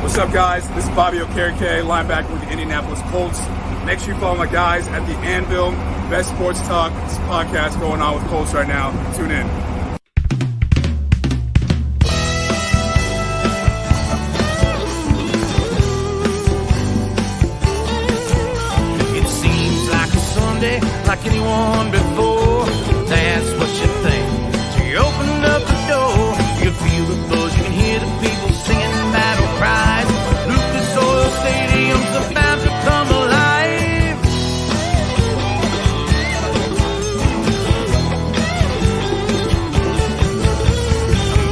What's up, guys? This is Bobby Okereke, linebacker with the Indianapolis Colts. Make sure you follow my guys at the Anvil, best sports talk podcast going on with Colts right now. Tune in. It seems like a Sunday, like anyone before. That's what you think. So you open up the door, you feel the buzz, you can hear the people singing battle cries. Lucas Oil Stadium's about to come alive.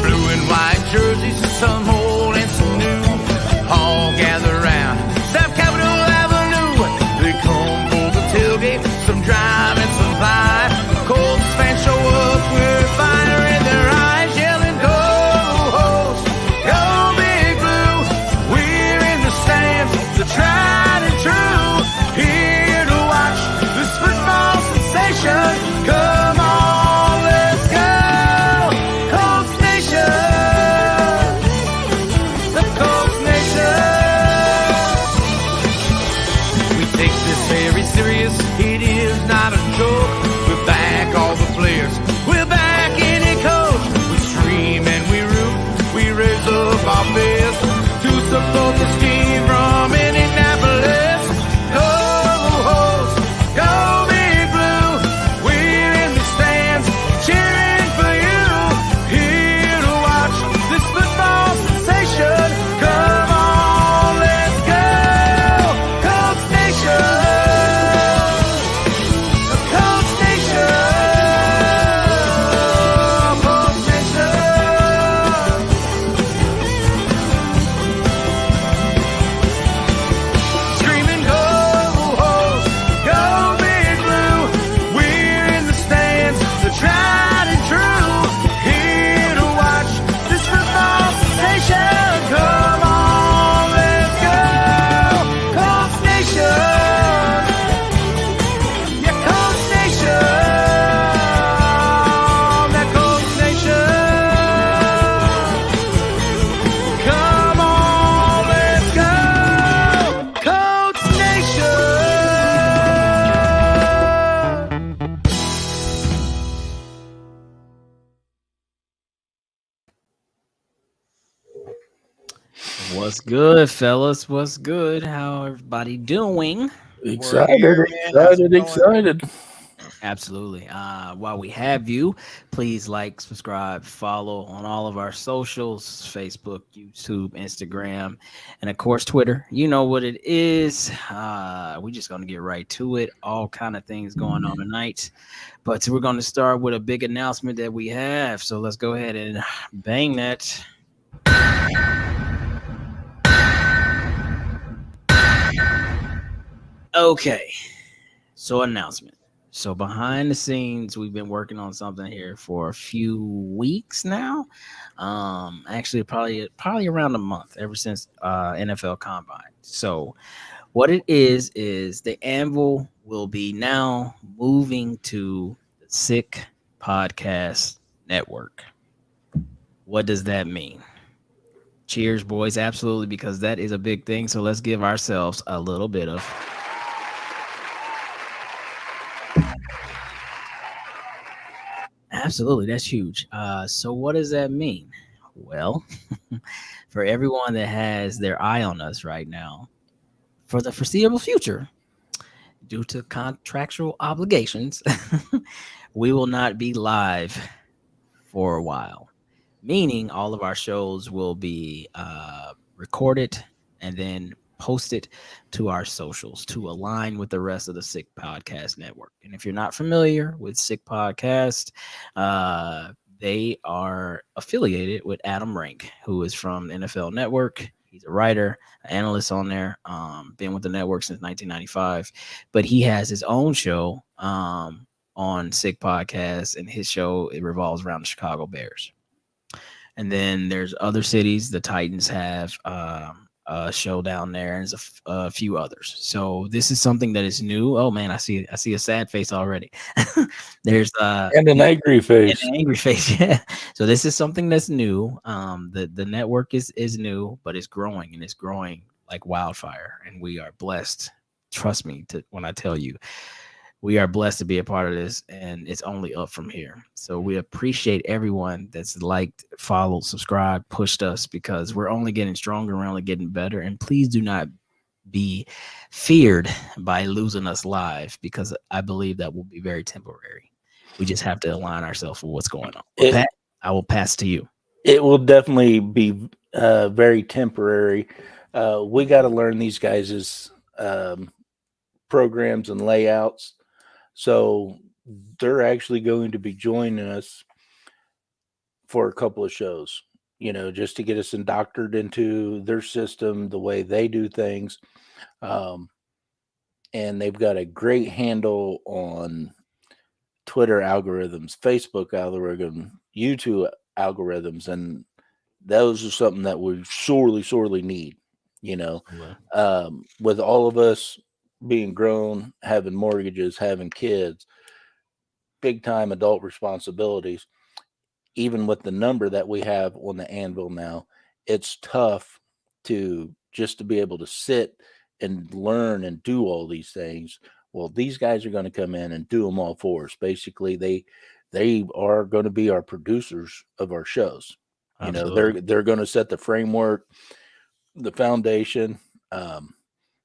Blue and white jerseys, some old and some new, all gather round South Capitol Avenue. They come for the tailgate, some drive and some buy. Colts fans show up with fire in their eyes, yelling, "Go Host, go Big Blue!" We're in the stands, the tried and true, here to watch this football sensation. Come on, let's go, Colts Nation, the Colts Nation. We take this very serious, it is not a joke. We're back, all the players, we're back in it, coach. We scream and we root, we raise up our fists to support the team from Indianapolis. Go Host, go Big Blue, we're in the stands cheering for you, here to watch this football sensation. Come on, let's go, Colts Nation, the Colts Nation, Colts Nation. Screaming, go Host, go Big Blue, we're in the stands, the tried and true, here to watch this football sensation. Come on, let's go, Colts Nation, yeah, Colts Nation, that Colts Nation. Come on, let's go, Colts Nation. What's good, fellas? What's good? How everybody doing? Excited. Absolutely. While we have you, please like, subscribe, follow on all of our socials: Facebook, YouTube, Instagram, and of course Twitter. You know what it is. We're just gonna get right to it. All kind of things going on tonight, but we're gonna start with a big announcement that we have. So let's go ahead and bang that. Okay, so announcement. So behind the scenes, we've been working on something here for a few weeks now. Actually, probably around a month, ever since NFL Combine. So what it is the Anvil will be now moving to the Sick Podcast Network. What does that mean? Cheers, boys. Absolutely, because that is a big thing. So let's give ourselves a little bit of... Absolutely, that's huge. So what does that mean? Well, for everyone that has their eye on us right now, for the foreseeable future, due to contractual obligations, we will not be live for a while. Meaning all of our shows will be recorded and then posted to our socials to align with the rest of the Sick Podcast Network. And if you're not familiar with Sick Podcast, they are affiliated with Adam Rank, who is from the NFL Network. He's a writer, an analyst on there, been with the network since 1995. But he has his own show on Sick Podcast, and his show, it revolves around the Chicago Bears. And then there's other cities. The Titans have show down there, and there's a few others. So this is something that is new. Oh man, I see a sad face already. There's And an angry face. an angry face. Yeah. So this is something that's new. The network is new, but it's growing, and it's growing like wildfire, and we are blessed. Trust me when I tell you, we are blessed to be a part of this, and it's only up from here. So we appreciate everyone that's liked, followed, subscribed, pushed us, because we're only getting stronger, we're only getting better. And please do not be feared by losing us live, because I believe that will be very temporary. We just have to align ourselves with what's going on. But Pat, I will pass to you. It will definitely be very temporary. We got to learn these guys' programs and layouts. So they're actually going to be joining us for a couple of shows, just to get us indoctrinated into their system, the way they do things. And they've got a great handle on Twitter algorithms, Facebook algorithm, YouTube algorithms, and those are something that we sorely need. With all of us being grown, having mortgages, having kids, big time adult responsibilities, even with the number that we have on the Anvil now, it's tough to be able to sit and learn and do all these things. Well, these guys are going to come in and do them all for us. Basically, they are going to be our producers of our shows. Absolutely. They're going to set the framework, the foundation.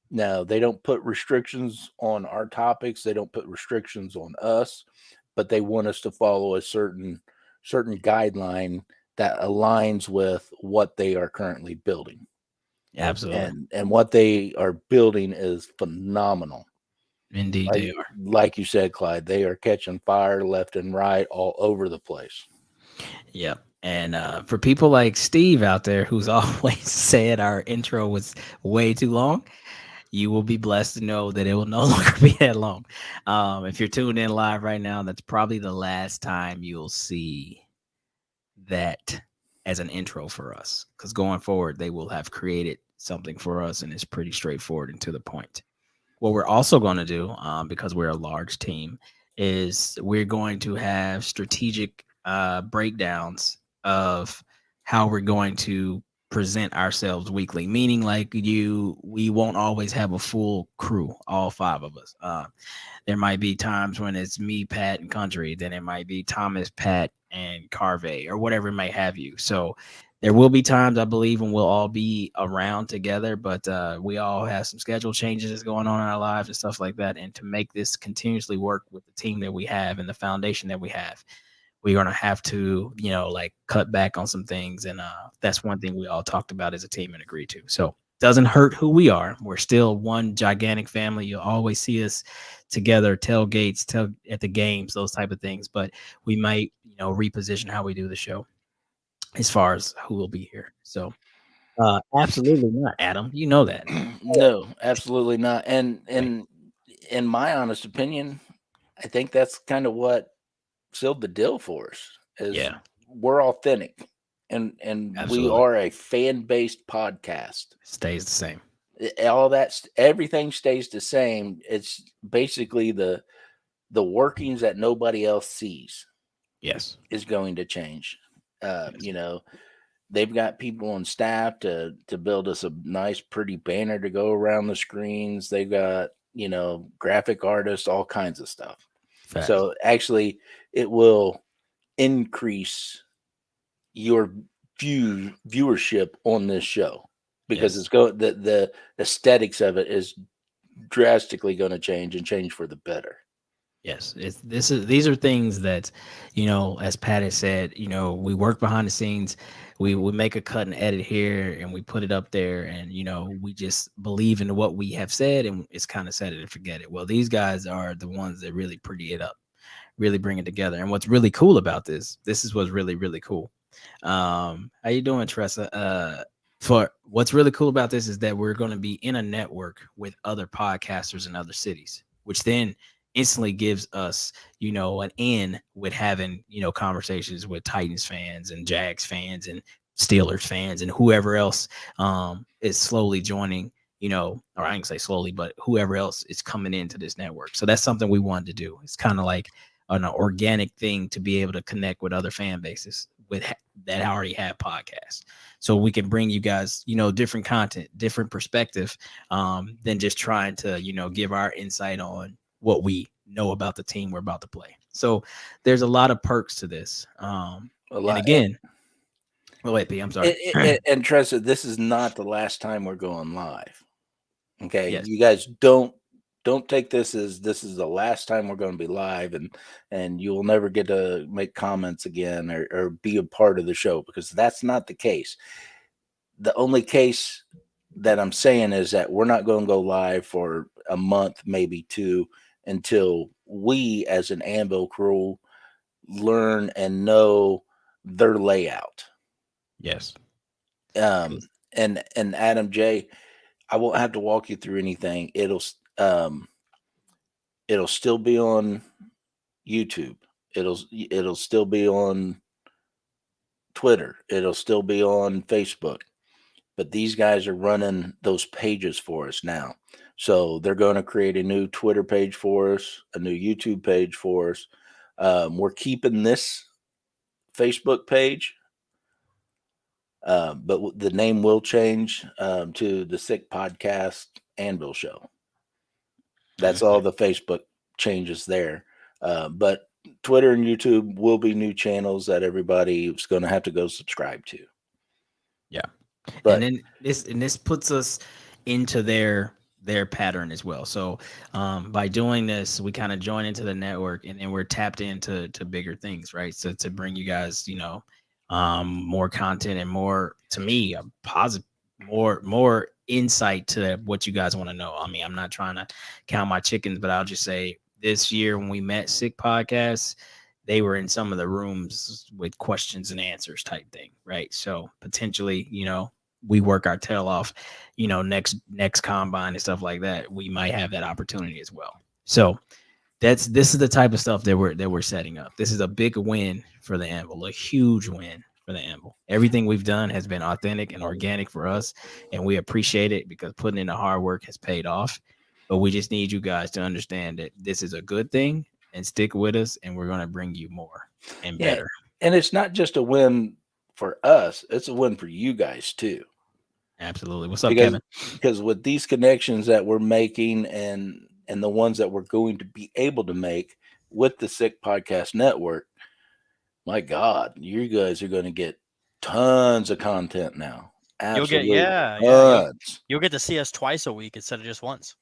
Now, they don't put restrictions on our topics. They don't put restrictions on us, but they want us to follow a certain guideline that aligns with what they are currently building. Absolutely. And what they are building is phenomenal. Indeed, they are. Like you said, Clyde, they are catching fire left and right all over the place. Yep. And for people like Steve out there, who's always said our intro was way too long, you will be blessed to know that it will no longer be that long. If you're tuned in live right now, that's probably the last time you'll see that as an intro for us, because going forward, they will have created something for us, and it's pretty straightforward and to the point. What we're also going to do, because we're a large team, is we're going to have strategic breakdowns of how we're going to present ourselves weekly, meaning like we won't always have a full crew, all five of us. There might be times when it's me, Pat, and Country. Then it might be Thomas, Pat, and Carvey, or whatever it might have you. So there will be times, I believe, when we'll all be around together, but we all have some schedule changes that's going on in our lives and stuff like that. And to make this continuously work with the team that we have and the foundation that we have, we're going to have to, cut back on some things. And that's one thing we all talked about as a team and agreed to. So doesn't hurt who we are. We're still one gigantic family. You'll always see us together, tailgates, at the games, those type of things. But we might, reposition how we do the show as far as who will be here. So absolutely not, Adam. You know that. No, absolutely not. And in my honest opinion, I think that's kind of what sealed the deal for us. We're authentic, and Absolutely. we are a fan-based podcast. Stays the same. Everything stays the same. It's basically the workings that nobody else sees. Yes, is going to change. They've got people on staff to build us a nice, pretty banner to go around the screens. They've got, graphic artists, all kinds of stuff. Fact. So actually it will increase your viewership on this show, because Yes. the aesthetics of it is drastically going to change for the better. Yes, these are things that, as Pat has said, we work behind the scenes. We make a cut and edit here, and we put it up there, and we just believe in what we have said, and it's kind of set it and forget it. Well, these guys are the ones that really pretty it up, really bring it together. And what's really cool about this is what's really, really cool. How you doing, Tressa? For what's really cool about this is that we're going to be in a network with other podcasters in other cities, which then instantly gives us, an in with having, conversations with Titans fans and Jags fans and Steelers fans and whoever else is slowly joining, or I can say slowly, but whoever else is coming into this network. So that's something we wanted to do. It's kind of like an organic thing to be able to connect with other fan bases that already have podcasts. So we can bring you guys, different content, different perspective, than just trying to, give our insight on what we know about the team we're about to play. So there's a lot of perks to this. A And lot. again, wait, P, I'm sorry. And Tressa, this is not the last time we're going live. Okay, Yes. you guys don't take this as this is the last time we're going to be live, and you will never get to make comments again or be a part of the show, because that's not the case. The only case that I'm saying is that we're not going to go live for a month, maybe two, until we as an Anvil crew learn and know their layout. Yes. And Adam J, I won't have to walk you through anything. It'll still be on YouTube. It'll still be on Twitter. It'll still be on Facebook. But these guys are running those pages for us now. So they're going to create a new Twitter page for us, a new YouTube page for us. We're keeping this Facebook page, but the name will change to the Sick Podcast Anvil Show. That's all the Facebook changes there. But Twitter and YouTube will be new channels that everybody is going to have to go subscribe to. Yeah. But and then this puts us into their pattern as well. So by doing this, we kind of join into the network, and then we're tapped into bigger things, right? So to bring you guys, more content and more, to me, a positive, more insight to what you guys want to know. I mean, I'm not trying to count my chickens, but I'll just say this year when we met Sick Podcasts, they were in some of the rooms with questions and answers type thing, right? So potentially, we work our tail off, next combine and stuff like that. We might have that opportunity as well. So this is the type of stuff that we're setting up. This is a big win for the Anvil, a huge win for the Anvil. Everything we've done has been authentic and organic for us, and we appreciate it because putting in the hard work has paid off. But we just need you guys to understand that this is a good thing, and stick with us, and we're going to bring you more and better. And it's not just a win for us, it's a win for you guys too. Absolutely. What's up, Kevin? Because with these connections that we're making and the ones that we're going to be able to make with the Sick Podcast Network, my God, you guys are going to get tons of content now. Absolutely. You'll get to see us twice a week instead of just once.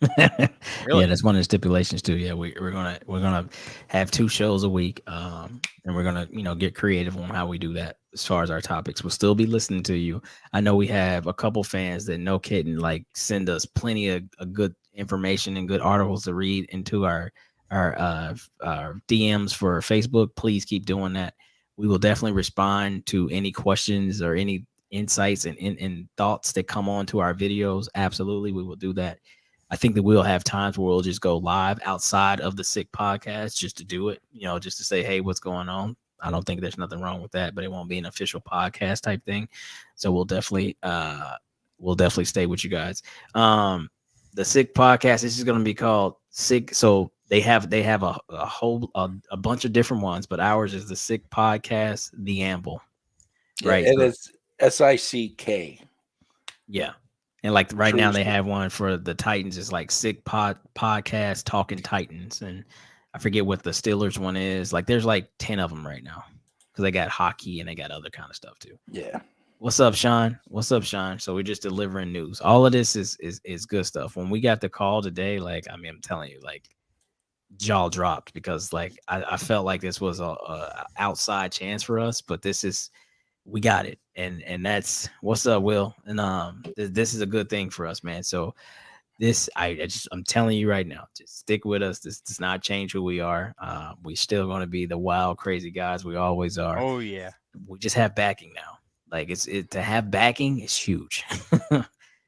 Really? Yeah, that's one of the stipulations too. Yeah, we're gonna have 2 shows a week, and we're gonna get creative on how we do that. As far as our topics, we'll still be listening to you. I know we have a couple fans that, no kidding, like send us plenty of good information and good articles to read into our DMs for Facebook. Please keep doing that. We will definitely respond to any questions or any insights and thoughts that come on to our videos. Absolutely, we will do that. I think that we'll have times where we'll just go live outside of the Sick Podcast just to do it, just to say, hey, what's going on? I don't think there's nothing wrong with that, but it won't be an official podcast type thing. So we'll definitely stay with you guys. The Sick Podcast, this is going to be called Sick. So they have a whole bunch of different ones, but ours is the Sick Podcast, the Anvil, right? And it's SICK. Yeah. And like right now they have one for the Titans. It's like Sick Podcast Talking Titans. And I forget what the Steelers one is. Like there's like 10 of them right now because they got hockey and they got other kind of stuff too. Yeah. What's up, Sean? So we're just delivering news. All of this is good stuff. When we got the call today, like, I mean, I'm telling you, like, jaw dropped because like I felt like this was a outside chance for us, but we got it. And that's what's up, Will. And this is a good thing for us, man. So I'm telling you right now, just stick with us. This does not change who we are. We still going to be the wild, crazy guys we always are. Oh yeah. We just have backing now. Like to have backing is huge.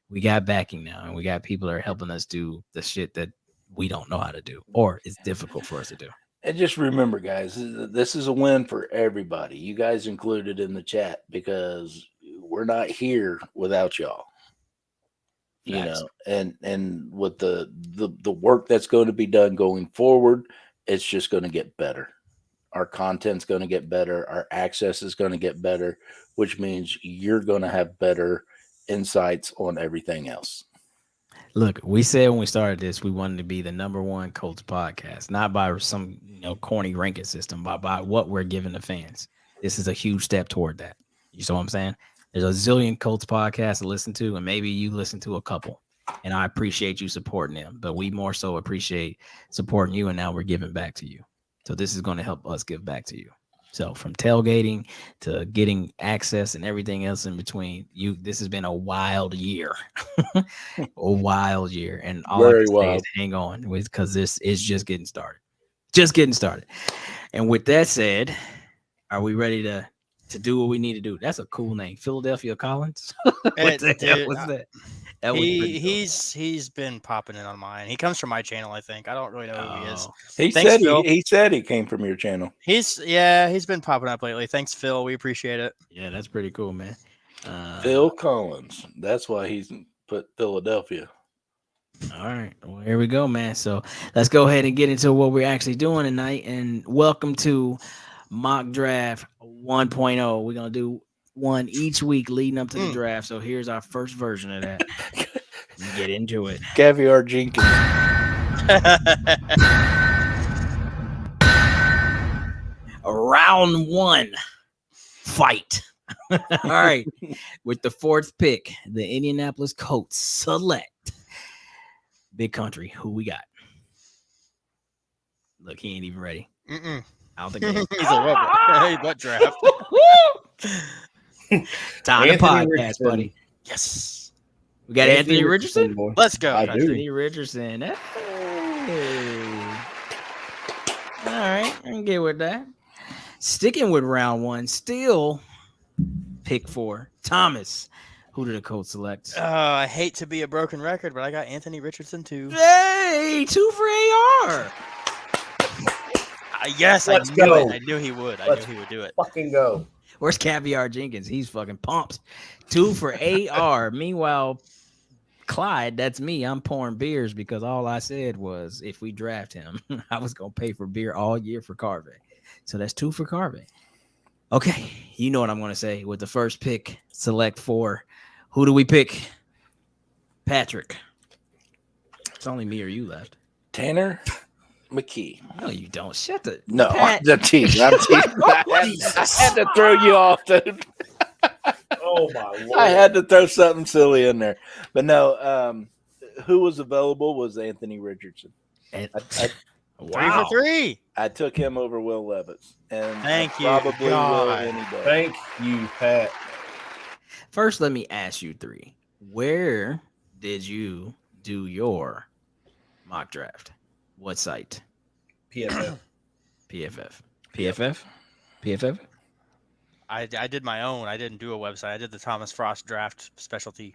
We got backing now, and we got people that are helping us do the shit that we don't know how to do, or it's difficult for us to do. And just remember, guys, this is a win for everybody. You guys included in the chat, because we're not here without y'all. You Facts. know, and with the work that's going to be done going forward, it's just going to get better. Our content's going to get better. Our access is going to get better, which means you're going to have better insights on everything else. Look, we said when we started this, we wanted to be the #1 Colts podcast, not by some corny ranking system, but by what we're giving the fans. This is a huge step toward that. You see what I'm saying? There's a zillion Colts podcasts to listen to, and maybe you listen to a couple. And I appreciate you supporting them, but we more so appreciate supporting you, and now we're giving back to you. So this is going to help us give back to you. So from tailgating to getting access and everything else in between, this has been a wild year. A wild year. And all Very I can say is hang on, because this is just getting started. Just getting started. And with that said, are we ready to do what we need to do? That's a cool name. Philadelphia Collins. What the hell was that? He's been popping in on mine. He comes from my channel, I think. I don't really know who he is. He said he came from your channel. He's been popping up lately. Thanks, Phil. We appreciate it. Yeah, that's pretty cool, man. Phil Collins. That's why he's put Philadelphia. All right. Well, here we go, man. So let's go ahead and get into what we're actually doing tonight. And welcome to Mock Draft 1.0. We're going to do one each week leading up to the draft. So here's our first version of that. Get into it. Caviar Jenkins. Round 1 fight. All right. With the 4th pick, the Indianapolis Colts select Big Country. Who we got? Look, he ain't even ready. Out the gate. He's a robot. What draft? Time to podcast, buddy. Yes. We got Anthony Richardson. Let's go. Anthony Richardson. Hey. All right. I can get with that. Sticking with round 1, still pick 4. Thomas. Who did the Colts select? I hate to be a broken record, but I got Anthony Richardson too. Hey, 2 for AR. Yes, Let's I knew go. it. I knew he would. I Let's knew he would do it. Fucking go. Where's Caviar Jenkins? He's fucking pumped. 2 for AR. Meanwhile, Clyde, that's me. I'm pouring beers because all I said was if we draft him, I was going to pay for beer all year for Carvey. So that's 2 for Carvey. Okay. You know what I'm going to say. With the first pick, select 4. Who do we pick? Patrick. It's only me or you left. Tanner McKee. No, you don't. Shut the. No, Pat. I'm teasing. I had to throw you off, dude. Oh my lord! I had to throw something silly in there, but no. Who was available was Anthony Richardson. Wow. 3 for 3. I took him over Will Levis, and Thank you, probably will God. any day. Thank you, Pat. First, let me ask you 3. Where did you do your mock draft? What site? PFF. PFF? I did my own. I didn't do a website. I did the Thomas Frost draft specialty.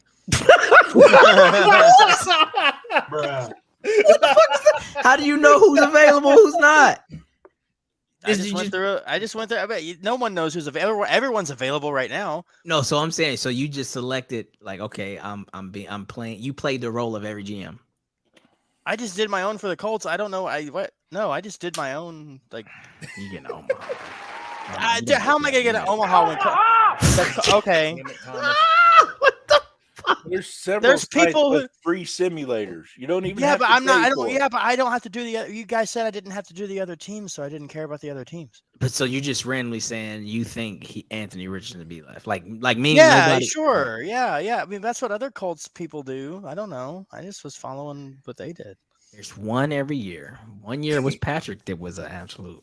Bruh. How do you know who's available, who's not? I just went through. I bet no one knows who's available. Everyone's available right now. No, so I'm saying, so you just selected like, okay, I'm playing. You played the role of every GM. I just did my own for the Colts. I don't know. No, I just did my own. Like, You get Omaha. how am I gonna get an Omaha when? Okay. Damn it, Thomas. There's several. There's people with free simulators. You don't even. Yeah, have but to I'm not. pay I for don't. it. Yeah, but I don't have to do the. You guys said I didn't have to do the other teams, so I didn't care about the other teams. But so you just randomly saying you think Anthony Richardson to be left, like me? Yeah, nobody... sure. Yeah. I mean, that's what other Colts people do. I don't know. I just was following what they did. There's one every year. 1 year was Patrick that was an absolute.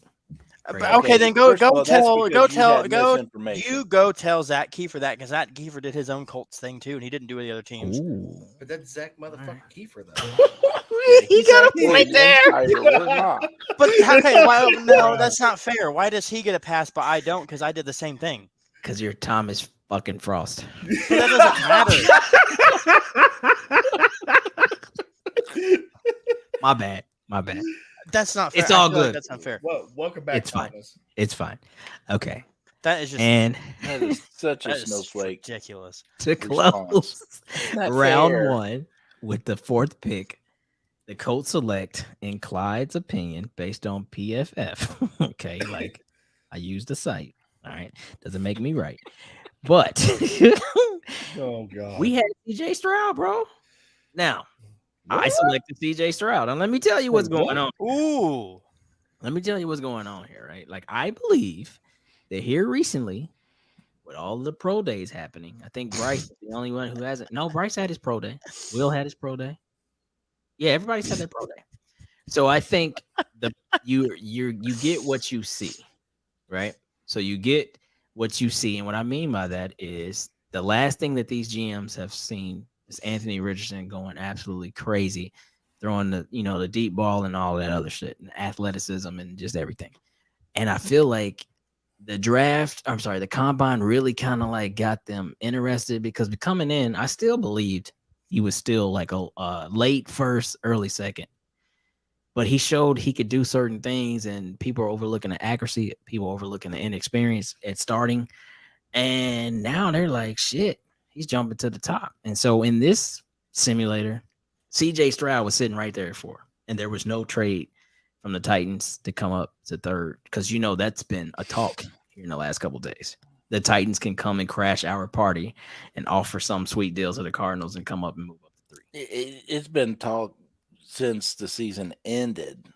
Okay, then go First of all, that's because you go tell Zach Kiefer that, because Zach Kiefer did his own Colts thing too, and he didn't do the other teams. Ooh. But that's Zach motherfucking Kiefer, though. He got a point there. We're not. But okay, no, that's not fair. Why does he get a pass, but I don't? Because I did the same thing. Because you're Thomas fucking Frost. So that doesn't matter. My bad. that's not fair. It's all I feel like good. that's unfair. Well, welcome back, It's fine. Thomas. It's fine. Okay. That is just And That is such a that is snowflake ridiculous. to response. close Not round fair. 1 with the 4th pick, the Colts select, in Clyde's opinion, based on PFF. Okay, like I used the site. All right, doesn't make me right, but Oh God. we had CJ Stroud, bro. Now I selected CJ Stroud, and let me tell you what's going on. Ooh. Let me tell you what's going on here, right? Like I believe that here recently, with all the pro days happening, I think Bryce is the only one who hasn't. No, Bryce had his pro day. Will had his pro day. Yeah, everybody's had their pro day. So I think you get what you see, right? So you get what you see, and what I mean by that is the last thing that these GMs have seen is Anthony Richardson going absolutely crazy, throwing the deep ball and all that other shit, and athleticism and just everything. And I feel like the combine really kind of like got them interested, because coming in, I still believed he was still like a late first, early second. But he showed he could do certain things, and people are overlooking the accuracy. People are overlooking the inexperience at starting. And now they're like, shit, he's jumping to the top. And so in this simulator, CJ Stroud was sitting right there at 4. And there was no trade from the Titans to come up to 3rd, because that's been a talk here in the last couple of days. The Titans can come and crash our party and offer some sweet deals to the Cardinals and come up and move up to 3. It's been talk since the season ended.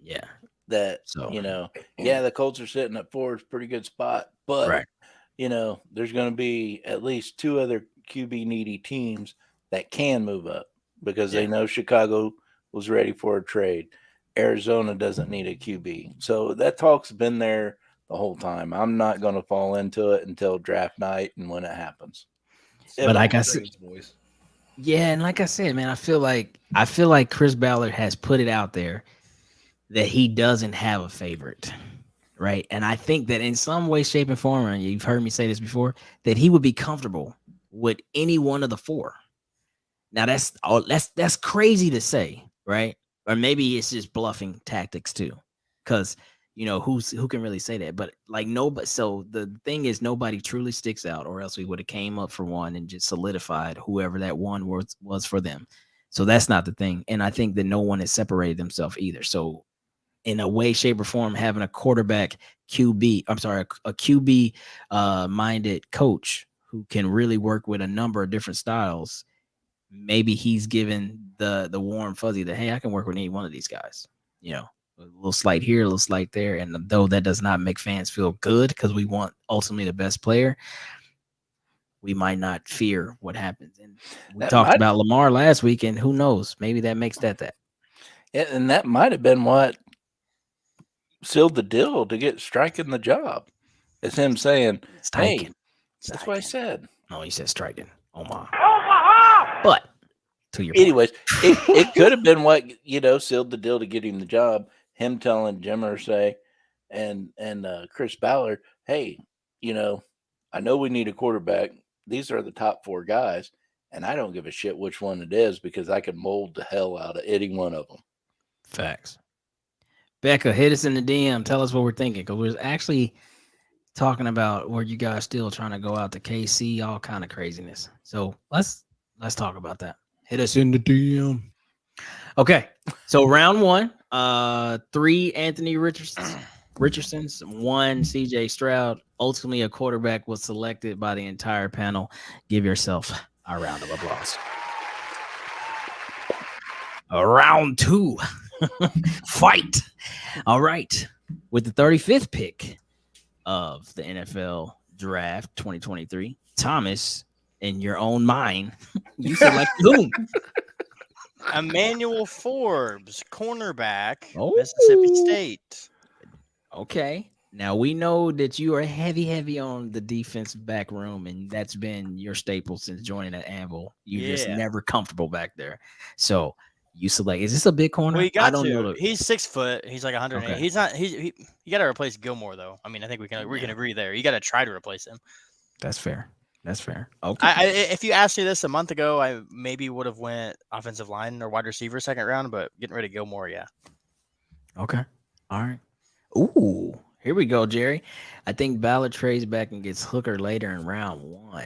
Yeah. That, So the Colts are sitting at 4. It's a pretty good spot. But, right. There's going to be at least 2 other QB needy teams that can move up, because they know Chicago was ready for a trade. Arizona doesn't need a QB. So that talk's been there the whole time. I'm not going to fall into it until draft night and when it happens. But like I said, yeah, and like I said, man, I feel like Chris Ballard has put it out there that he doesn't have a favorite, right? And I think that in some way, shape, and form, and you've heard me say this before, that he would be comfortable with any one of the 4. Now that's crazy to say, right? Or maybe it's just bluffing tactics too, because who can really say that? But like nobody. So the thing is, nobody truly sticks out, or else we would have came up for one and just solidified whoever that one was for them. So that's not the thing, and I think that no one has separated themselves either. So in a way, shape, or form, having a quarterback QB, a QB minded coach who can really work with a number of different styles. Maybe he's given the warm fuzzy that, hey, I can work with any one of these guys, a little slight here, a little slight there. And though that does not make fans feel good, because we want ultimately the best player, we might not fear what happens. And we talked about Lamar last week, and who knows, maybe that makes that. Yeah, and that might have been what sealed the deal to get striking the job. It's him saying, hey, that's what I said. No, he said striking. Omaha. But to your anyways, it could have been what sealed the deal to get him the job. Him telling Jim Irsay and Chris Ballard, hey, I know we need a quarterback. These are the top 4 guys, and I don't give a shit which one it is, because I can mold the hell out of any one of them. Facts. Becca, hit us in the DM. Tell us what we're thinking, because we're actually talking about where you guys still trying to go out to KC, all kind of craziness. So let's talk about that. Hit us in the DM. Okay, so round 1, 3 Anthony Richardsons, 1 CJ Stroud. Ultimately, a quarterback was selected by the entire panel. Give yourself a round of applause. Round 2, fight. All right, with the 35th pick of the NFL Draft 2023, Thomas, in your own mind, you select whom? Emmanuel Forbes, cornerback, Mississippi State. Okay. Now we know that you are heavy on the defensive back room, and that's been your staple since joining at Anvil. You're just never comfortable back there. So you select. Is this a big corner? Well, I don't know. He's 6 foot. He's like 108. Okay. He's not. You got to replace Gilmore though. I mean, I think we can agree there. You got to try to replace him. That's fair. Okay. If you asked me this a month ago, I maybe would have went offensive line or wide receiver 2nd round, but getting rid of Gilmore, yeah. Okay. All right. Ooh, here we go, Jerry. I think Ballard trades back and gets Hooker later in round 1.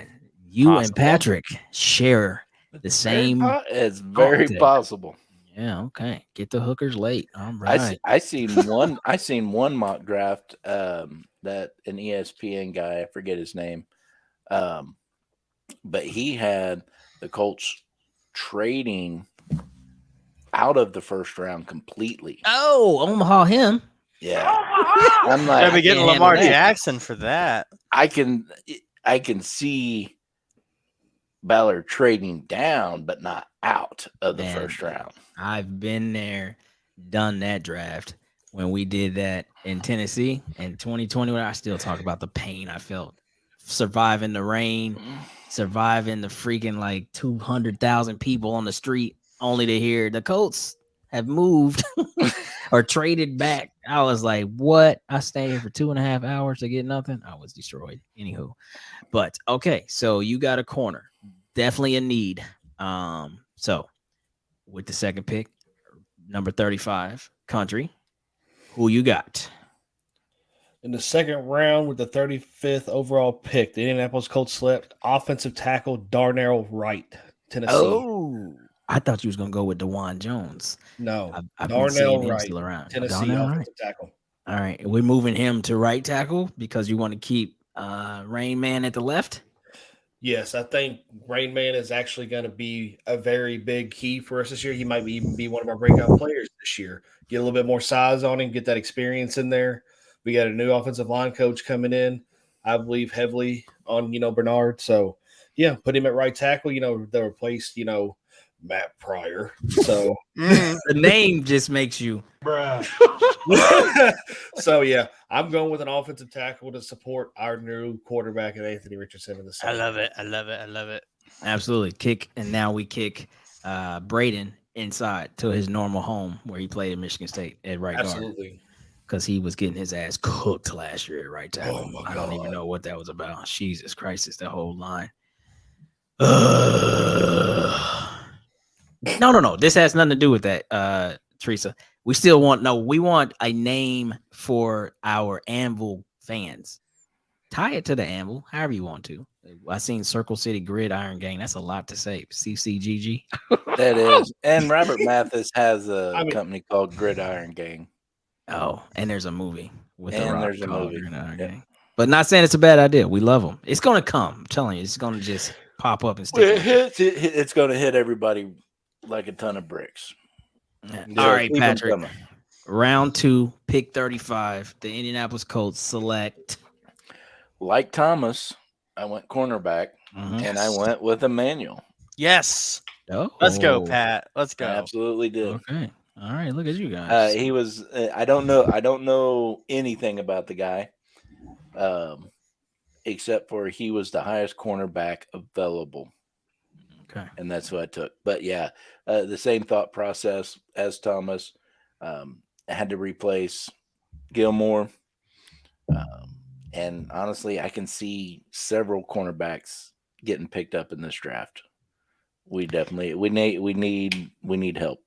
You and Possible. Patrick share the same. It's very there. possible. Yeah. Okay. Get the Hookers late. All I right. seen one mock draft that an ESPN guy, I forget his name, but he had the Colts trading out of the first round completely. Oh, Omaha him. Yeah, I'm like, Gotta be getting can't handle Lamar that. Jackson for that. I can see Ballard trading down, but not out of the Man, first round. I've been there, done that draft when we did that in Tennessee in 2020. I still talk about the pain I felt surviving the rain, surviving the freaking like 200,000 people on the street, only to hear the Colts have moved or traded back. I was like, what? I stayed here for 2.5 hours to get nothing. I was destroyed. Anywho, but okay, so you got a corner, definitely a need. So with the second pick, number 35, Country, who you got? In the second round with the 35th overall pick, the Indianapolis Colts select offensive tackle Darnell Wright, Tennessee. Oh, I thought you was gonna go with DeJuan Jones. No, I've been Darnell seeing him Wright, still around. Tennessee Darnell Wright. offensive tackle. All right, we're moving him to right tackle because you want to keep Rain Man at the left. Yes, I think Rain Man is actually going to be a very big key for us this year. He might even be one of our breakout players this year. Get a little bit more size on him, get that experience in there. We got a new offensive line coach coming in. I believe heavily on, Bernard. So, yeah, put him at right tackle. They replaced, Matt Pryor. So The name just makes you. So, yeah, I'm going with an offensive tackle to support our new quarterback and Anthony Richardson in the I second. love it. I love it. I love it. Absolutely. And now we kick Braden inside to his normal home where he played at Michigan State at right guard. Absolutely. Because he was getting his ass cooked last year at right tackle. Oh, my I don't even God. know what that was about. Jesus Christ, it's the whole line. No. This has nothing to do with that, Teresa. We want a name for our Anvil fans. Tie it to the Anvil, however you want to. I seen Circle City Gridiron Gang. That's a lot to say. CCGG. That is. And Robert Mathis has a company called Gridiron Gang. Oh, and there's a movie with The And Rock there's a called movie. Gridiron Yep. Gang. But not saying it's a bad idea. We love them. It's going to come. I'm telling you, it's going to just pop up and stick. It's going to hit everybody like a ton of bricks. Yeah. So All right, keep 'em Patrick. coming. Round 2, pick 35. The Indianapolis Colts select. Like Thomas, I went cornerback, and I went with Emmanuel. Yes. Oh, Let's go, Pat. Let's go. I absolutely did. Okay. All right. Look at you guys. He was. I don't know anything about the guy, except for he was the highest cornerback available. Okay. And that's what I took. But yeah, the same thought process as Thomas. I had to replace Gilmore. And honestly, I can see several cornerbacks getting picked up in this draft. We need help.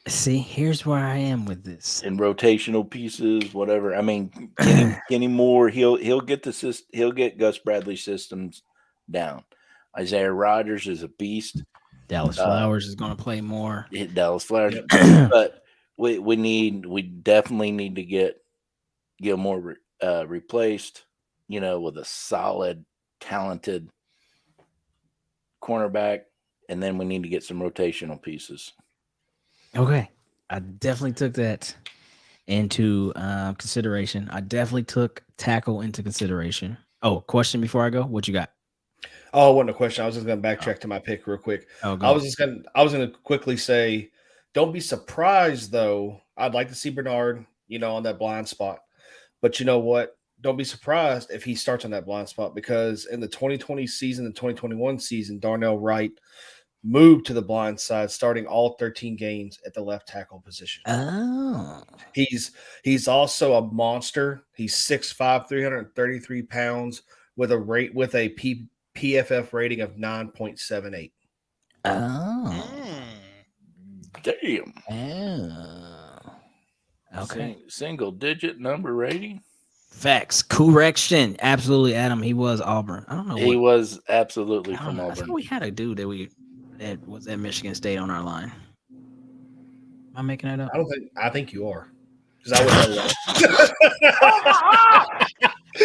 See, here's where I am with this. In rotational pieces, whatever. I mean, Kenny Moore, he'll get Gus Bradley's systems down. Isaiah Rodgers is a beast. Dallas Flowers is going to play more. Dallas Flowers, but we definitely need to get Gilmore replaced. With a solid, talented cornerback, and then we need to get some rotational pieces. Okay. I definitely took that into consideration. I definitely took tackle into consideration. Oh, question before I go. What you got? Oh, it wasn't a question. I was just going to backtrack to my pick real quick. Oh, I was going to quickly say, don't be surprised though. I'd like to see Bernard, on that blind spot, but you know what? Don't be surprised if he starts on that blind spot, because in the 2020 season, the 2021 season, Darnell Wright moved to the blind side, starting all 13 games at the left tackle position. Oh, he's also a monster. He's 6'5", 333 pounds with a PFF rating of 9.78. Oh. Damn. Oh. Okay. Single digit number rating. Facts. Correction. Absolutely, Adam. He was Auburn. I don't know He what. was absolutely I don't from know. I thought Auburn. we had a dude that was at Michigan State on our line. Am I making that up? I think you are. Because I would know that.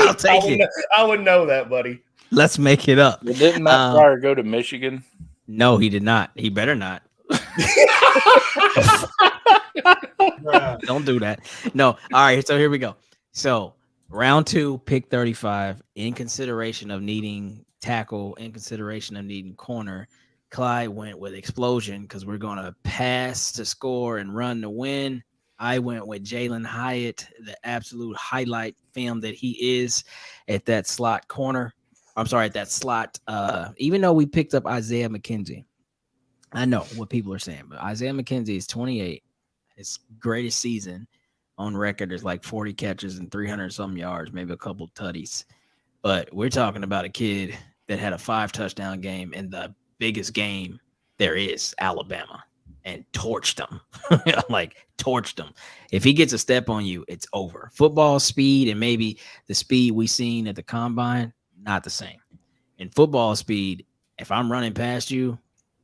I'll take it. I would know that, buddy. Let's make it up. Well, didn't Matt Pryor go to Michigan? No, he did not. He better not. Don't do that. No. All right. So here we go. So round 2, pick 35. In consideration of needing tackle, in consideration of needing corner, Clyde went with explosion because we're going to pass to score and run to win. I went with Jalen Hyatt, the absolute highlight film that he is at that slot corner. I'm sorry, at that slot. Even though we picked up Isaiah McKenzie, I know what people are saying, but Isaiah McKenzie is 28. His greatest season on record is like 40 catches and 300 some yards, maybe a couple tutties. But we're talking about a kid that had a 5 touchdown game in the biggest game there is, Alabama, and torched them. Like torched them. If he gets a step on you, it's over. Football speed and maybe the speed we seen at the combine, not the same. In football speed, if I'm running past you,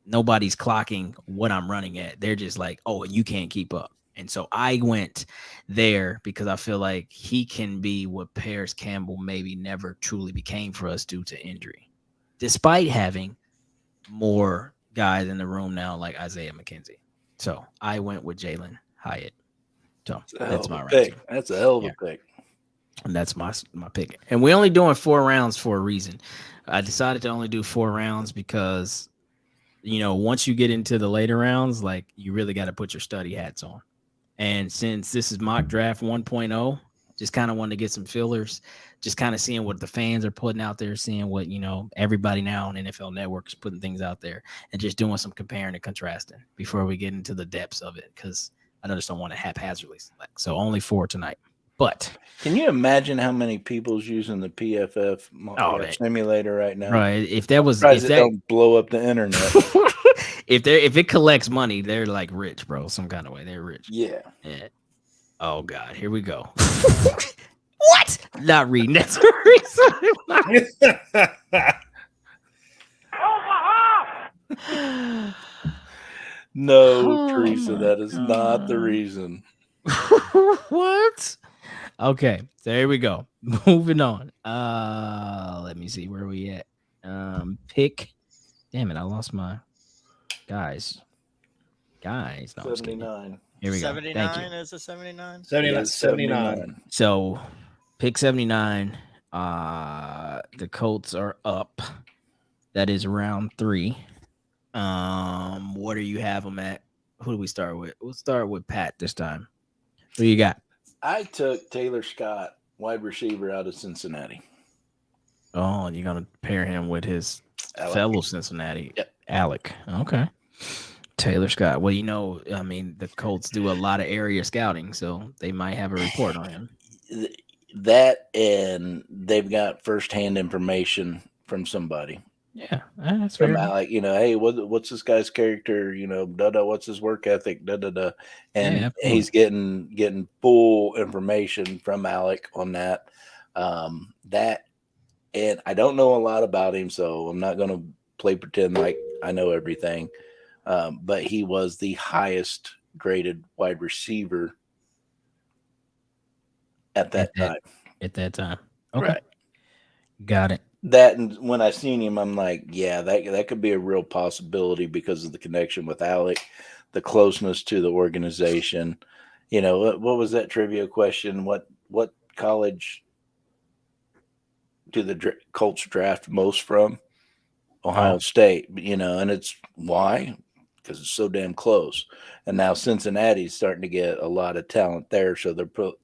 nobody's clocking what I'm running at. They're just like, oh, you can't keep up. And so I went there because I feel like he can be what Paris Campbell maybe never truly became for us due to injury, despite having more guys in the room now like Isaiah McKenzie. So I went with Jalen Hyatt. So that's my pick. ranking. That's a hell of a pick. And that's my pick. And we're only doing 4 rounds for a reason. I decided to only do 4 rounds because, you know, once you get into the later rounds, like you really got to put your study hats on. And since this is mock draft 1.0, just kind of wanted to get some fillers, just kind of seeing what the fans are putting out there, seeing what, you know, everybody now on NFL Network is putting things out there and just doing some comparing and contrasting before we get into the depths of it. Because I just don't want to haphazardly select. So only 4 tonight. But can you imagine how many people's using the PFF simulator right now? Right. If that was, if that don't blow up the internet. if it collects money, they're like rich, bro. Some kind of way, they're rich. Yeah. Oh God, here we go. What? Not reading. That's the reason. No, Teresa, that is not the reason. What? Okay, so here we go. Moving on. Let me see where we at. Pick. Damn it, I lost my guys. No, 79. Here we go. 79 is a 79. 79. So pick 79. The Colts are up. That is round 3. What do you have them at? Who do we start with? We'll start with Pat this time. Who you got? I took Taylor Scott, wide receiver out of Cincinnati. Oh, and you're gonna pair him with his fellow Cincinnati, Alec. Okay. Taylor Scott. Well, you know, I mean, the Colts do a lot of area scouting, so they might have a report on him. That, and they've got firsthand information from somebody. Yeah, that's from fair. Alec. You know, hey, what's this guy's character? You know, what's his work ethic? And he's getting full information from Alec on that. And I don't know a lot about him, so I'm not going to play pretend like I know everything. But he was the highest graded wide receiver at that time. At that time. Okay. Right. Got it. That, and when I seen him, I'm like, yeah, that could be a real possibility because of the connection with Alec, the closeness to the organization. You know, what was that trivia question? What college do the Colts draft most from? Ohio State, you know, and it's why? Because it's so damn close. And now Cincinnati's starting to get a lot of talent there, so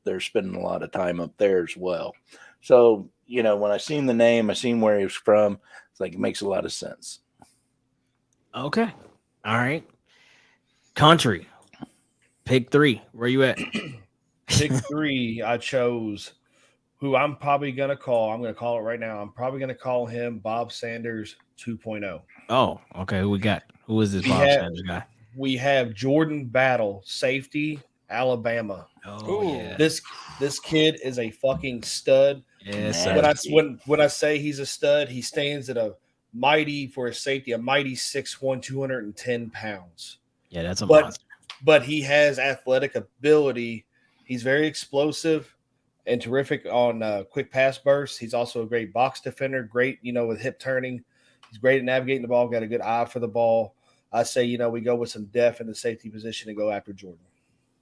they're spending a lot of time up there as well. So, you know, when I seen the name, I seen where he was from. It's like it makes a lot of sense. Okay. All right. Country. Pick 3. Where you at? Pick 3. I chose who I'm probably going to call. I'm going to call it right now. I'm probably going to call him Bob Sanders 2.0. Oh, okay. Who we got? Who is this Bob Sanders guy? We have Jordan Battle, safety Alabama. Oh Ooh. yeah. This kid is a fucking stud. Yes, Nah. sir. When I say he's a stud, he stands at a mighty for his safety, a mighty 6'1", 210 pounds. Yeah, that's a But monster. but he has athletic ability. He's very explosive and terrific on quick pass bursts. He's also a great box defender, great, with hip turning. He's great at navigating the ball, got a good eye for the ball. I say, we go with some depth in the safety position and go after Jordan.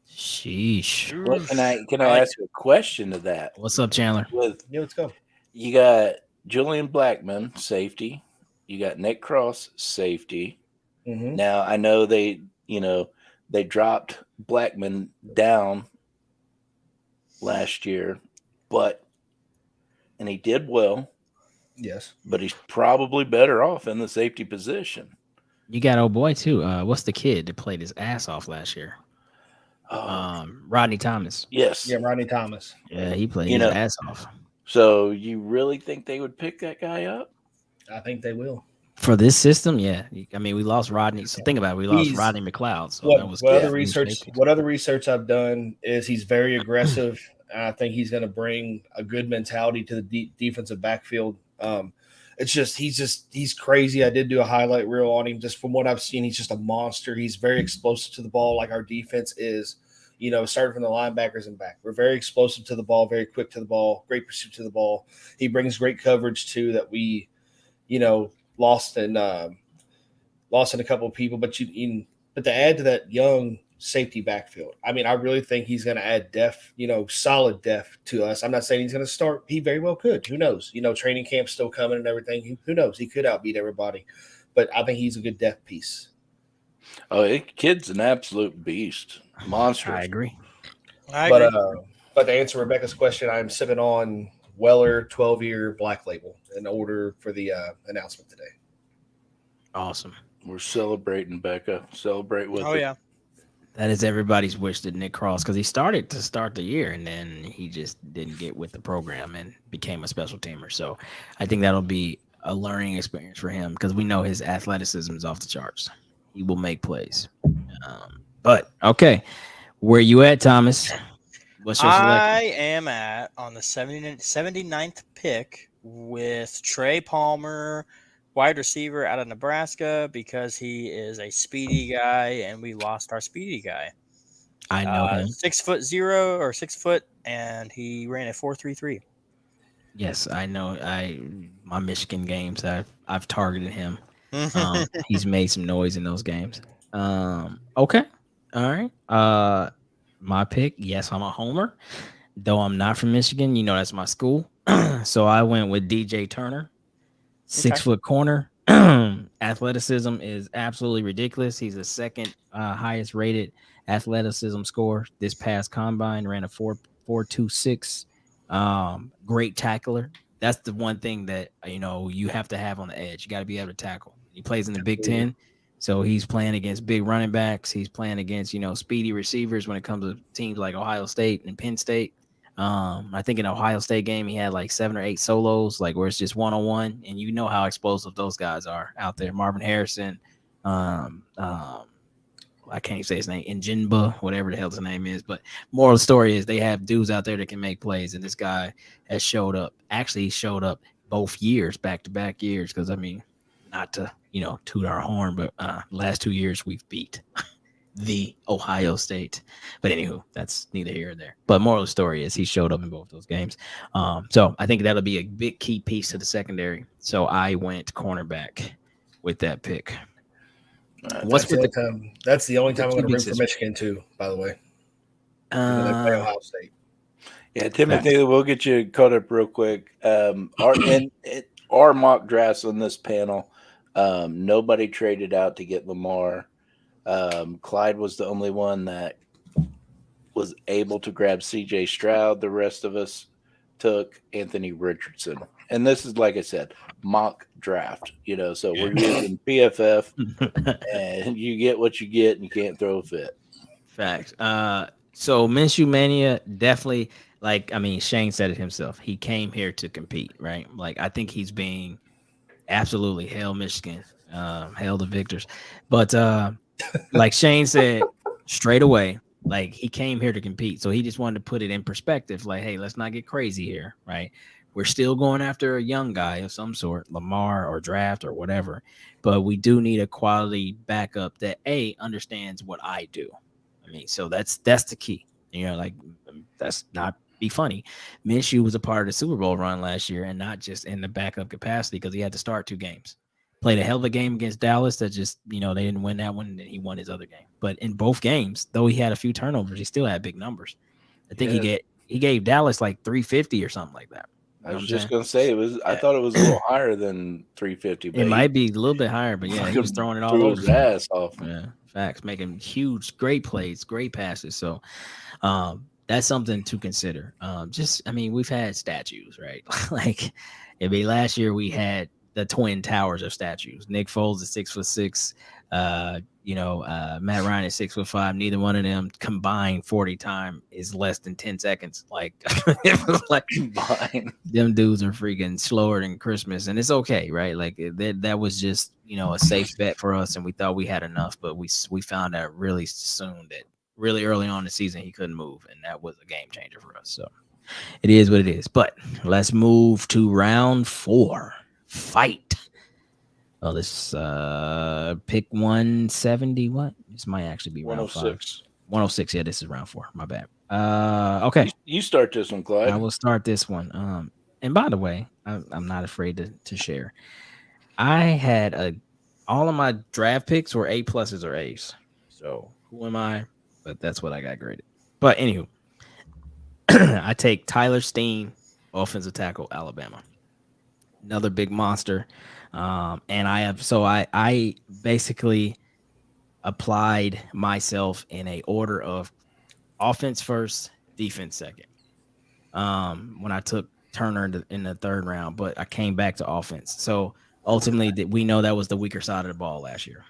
Sheesh. Well, can I like ask you a question to that? What's up, Chandler? Let's go. You got Julian Blackman, safety. You got Nick Cross, safety. Mm-hmm. Now I know they dropped Blackman down last year, and he did well. Yes, but he's probably better off in the safety position. You got old boy too. What's the kid that played his ass off last year? Rodney Thomas. Yes. Yeah, Rodney Thomas. Yeah, he played his ass off. So you really think they would pick that guy up? I think they will. For this system, yeah. I mean, we lost Rodney. So think about it. We lost Rodney McLeod. So that was what other research I've done is he's very aggressive. And I think he's going to bring a good mentality to the defensive backfield. He's crazy. I did do a highlight reel on him. Just from what I've seen, he's just a monster. He's very explosive to the ball, like our defense is. Starting from the linebackers and back, we're very explosive to the ball, very quick to the ball, great pursuit to the ball. He brings great coverage too. That we, lost in a couple of people, but to add to that young safety backfield, I mean, I really think he's going to add depth, solid depth to us. I'm not saying he's going to start. He very well could. Who knows? Training camp's still coming and everything. Who knows? He could outbeat everybody, but I think he's a good depth piece. Oh, kid's an absolute beast, monster. I agree. But to answer Rebecca's question, I'm sipping on Weller 12-year Black Label in order for the announcement today. Awesome. We're celebrating, Becca. Celebrate with Oh it. yeah. That is everybody's wish that Nick Cross, because he started to start the year and then he just didn't get with the program and became a special teamer. So I think that'll be a learning experience for him because we know his athleticism is off the charts. He will make plays. But okay, where you at, Thomas? What's your selection? I am on the 79th pick with Trey Palmer, wide receiver out of Nebraska, because he is a speedy guy and we lost our speedy guy. I know him. 6'0" or 6 foot, and he ran a 4.33. Yes, I know. My Michigan games, I've targeted him. He's made some noise in those games. Okay. All right. My pick, yes, I'm a homer. Though I'm not from Michigan, that's my school. So I went with DJ Turner, 6 foot corner. Athleticism is absolutely ridiculous. He's the second highest rated athleticism score this past combine. Ran a 4.26. Great tackler. That's the one thing that you have to have on the edge. You got to be able to tackle. He plays in the Big Ten, so he's playing against big running backs. He's playing against speedy receivers when it comes to teams like Ohio State and Penn State. I think in Ohio State game he had like 7 or 8 solos, like where it's just one-on-one, and you know how explosive those guys are out there. Marvin Harrison, I can't even say his name, Njinba, whatever the hell his name is. But moral of the story is they have dudes out there that can make plays, and this guy has showed up. Actually, he showed up both years, back-to-back years, because I mean, not to toot our horn, but last 2 years we've beat the Ohio State. But anywho, that's neither here or there. But moral of the story is he showed up in both those games. So I think that'll be a big key piece to the secondary. So I went cornerback with that pick. That's the only time I'm going to root for Michigan too, by the way. They play Ohio State. Yeah, Timothy, we'll get you caught up real quick. Our mock drafts on this panel, nobody traded out to get Lamar. Clyde was the only one that was able to grab CJ Stroud. The rest of us took Anthony Richardson. And this is, like I said, mock draft, so we're using PFF and you get what you get and you can't throw a fit. Facts. So Minshew Mania definitely, Shane said it himself. He came here to compete, right? Like, I think he's being absolutely hail Michigan, hail the victors. But like Shane said, straight away, Like he came here to compete, so he just wanted to put it in perspective. Like, hey, let's not get crazy here, right? We're still going after a young guy of some sort, Lamar or draft or whatever, but we do need a quality backup that understands what I do. I mean, so that's the key. Like that's not be funny. Minshew was a part of the Super Bowl run last year, and not just in the backup capacity because he had to start 2 games. Played a hell of a game against Dallas that just, they didn't win that one, and then he won his other game. But in both games, though he had a few turnovers, he still had big numbers. I think he gave Dallas like 350 or something like that. I was just gonna say I thought it was a little higher than 350. It might be a little bit higher, but yeah, he was throwing it all over his ass off. Yeah, facts, making huge, great plays, great passes. So, that's something to consider. We've had statues, right? Like, last year we had the twin towers of statues. Nick Foles is 6'6". Matt Ryan is 6'5". Neither one of them combined 40 time is less than 10 seconds. Like, it was like them dudes are freaking slower than Christmas, and it's okay, right? Like that was just a safe bet for us, and we thought we had enough, but we found out really soon that really early on in the season he couldn't move, and that was a game changer for us. So it is what it is. But let's move to round 4. Fight. Oh, this pick 170. What? This might actually be round 106. 106. Yeah, this is round 4. My bad. Okay. You start this one, Clyde. I will start this one. And by the way, I'm not afraid to share. I had all of my draft picks were A pluses or A's. So who am I? But that's what I got graded. But anywho, I take Tyler Steen, offensive tackle, Alabama. Another big monster. And I basically applied myself in a order of offense first, defense second. When I took Turner in the 3rd round, but I came back to offense. So ultimately, we know that was the weaker side of the ball last year.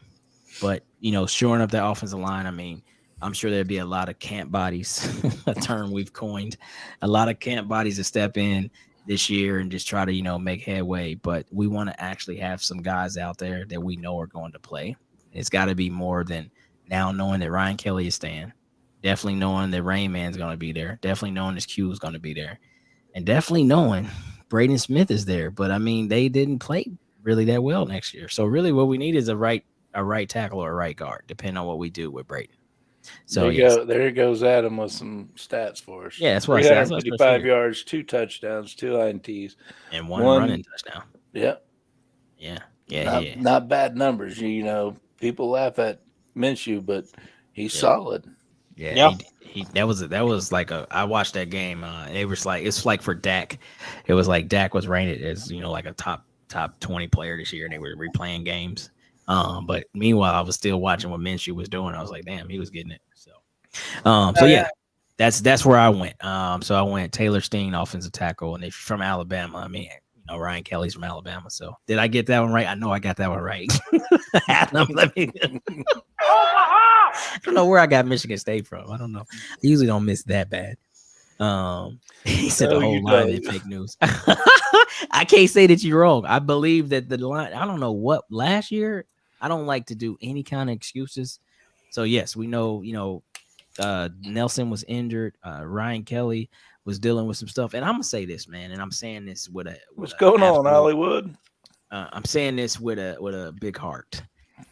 But shoring up that offensive line, I'm sure there'd be a lot of camp bodies, a term we've coined, a lot of camp bodies to step in this year and just try to, make headway. But we want to actually have some guys out there that we know are going to play. It's got to be more than now knowing that Ryan Kelly is staying, definitely knowing that Rain Man's going to be there, definitely knowing his Q is going to be there, and definitely knowing Braden Smith is there. But they didn't play really that well next year. So really what we need is a right tackle or a right guard, depending on what we do with Braden. So there goes Adam with some stats for us. Yeah, that's what I said. 355 yards, 2 touchdowns, 2 INTs, and one running touchdown. Yeah. Not bad numbers. People laugh at Minshew, but he's solid. Yeah. That was like I watched that game. It's like for Dak. It was like Dak was rated as like a top 20 player this year, and they were replaying games. But meanwhile, I was still watching what Minshew was doing. I was like, damn, he was getting it. So, yeah, that's where I went. So I went Taylor Steen, offensive tackle, and if you're from Alabama, Ryan Kelly's from Alabama. So did I get that one right? I know I got that one right. Adam, I don't know where I got Michigan State from. I don't know. I usually don't miss that bad. He said the whole line in fake news. I can't say that you're wrong. I believe that the line, I don't know what last year. I don't like to do any kind of excuses. So yes, we know, Nelson was injured. Ryan Kelly was dealing with some stuff. And I'm gonna say this, man, and I'm saying this with what's going on, Hollywood? I'm saying this with a big heart.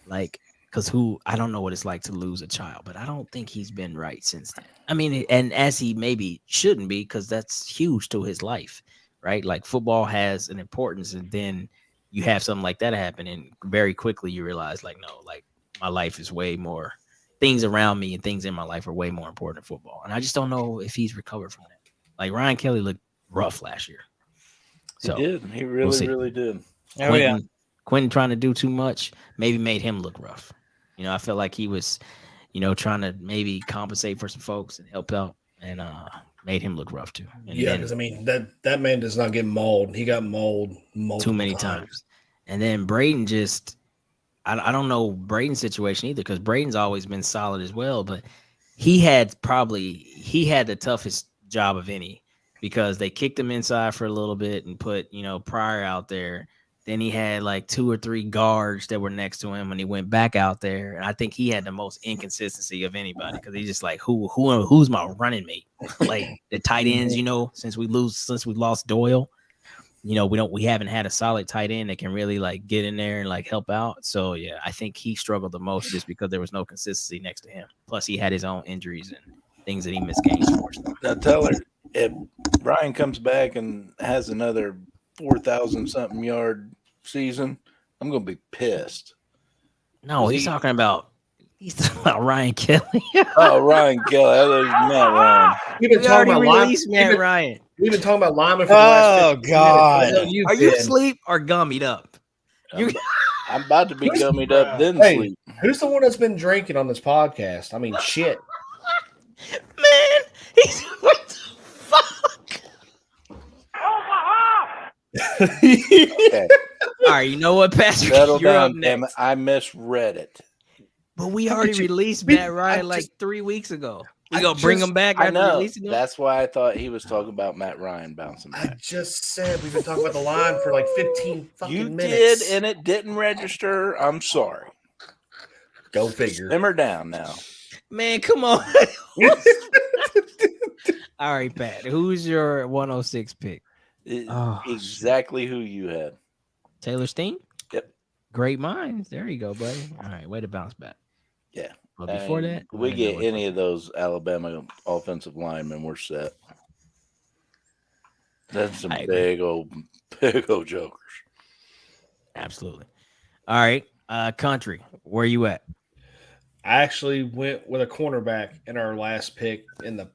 Like, because I don't know what it's like to lose a child, but I don't think he's been right since then. And as he maybe shouldn't be, because that's huge to his life, right? Like football has an importance, and then you have something like that happen, and very quickly you realize, like, no, like my life is way more, things around me and things in my life are way more important than football. And I just don't know if he's recovered from that. Like Ryan Kelly looked rough last year. So he did. He really did. Quentin trying to do too much maybe made him look rough. I felt like he was, trying to maybe compensate for some folks and help out, and made him look rough too. And because that man does not get mauled. He got mauled too many times. And then Braden just, I don't know Braden's situation either, because Braden's always been solid as well, but he had the toughest job of any, because they kicked him inside for a little bit and put Pryor out there Then he had like 2 or 3 guards that were next to him when he went back out there. And I think he had the most inconsistency of anybody because he's just like, who's my running mate? Like the tight ends, since we lost Doyle, we haven't had a solid tight end that can really like get in there and like help out. So yeah, I think he struggled the most just because there was no consistency next to him. Plus he had his own injuries and things that he missed games for. Now tell her, if Ryan comes back and has another 4,000 something yard season, I'm gonna be pissed. No, he's talking about Ryan Kelly. Oh, Ryan Kelly. I thought it was Matt Ryan. We've been talking about Matt Ryan. We've been talking about linemen for the last 15 God. minutes. Are you asleep or gummied up? I'm about to be gummied up, then Hey, sleep. who's the one that's been drinking on this podcast? I mean, shit. Man, what the fuck? Okay, All right, you know what, Pastor? settle You're up down, damn it. next. I misread it. But we already released Matt Ryan like 3 weeks ago. We gonna bring him back I after know. releasing him? That's why I thought he was talking about Matt Ryan bouncing I back. just said we've been talking about the line for like 15 fucking You minutes. did, and it didn't register. I'm sorry. Go figure. Simmer down now. Man, come on. All right, Pat. Who's your 106 pick? Exactly who you had. Taylor Steen? Yep. Great minds. There you go, buddy. All right, way to bounce back. Yeah. But before that, we get any of those Alabama offensive linemen, we're set. That's some big old jokers. Absolutely. All right, country. Where you at? I actually went with a cornerback in our last pick in the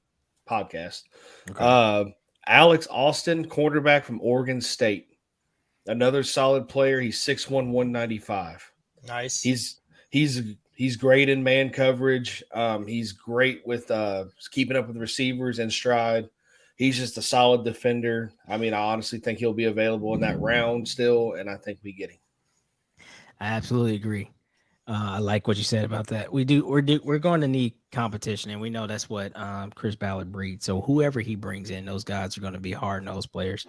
podcast. Okay. Alex Austin, cornerback from Oregon State. Another solid player. He's 6'1", 195. Nice. He's great in man coverage. He's great with keeping up with receivers and stride. He's just a solid defender. I mean, I honestly think he'll be available in that round still, and I think we get him. I absolutely agree. I like what you said about that. We're going to need competition, and we know that's what Chris Ballard breeds. So whoever he brings in, those guys are going to be hard-nosed players.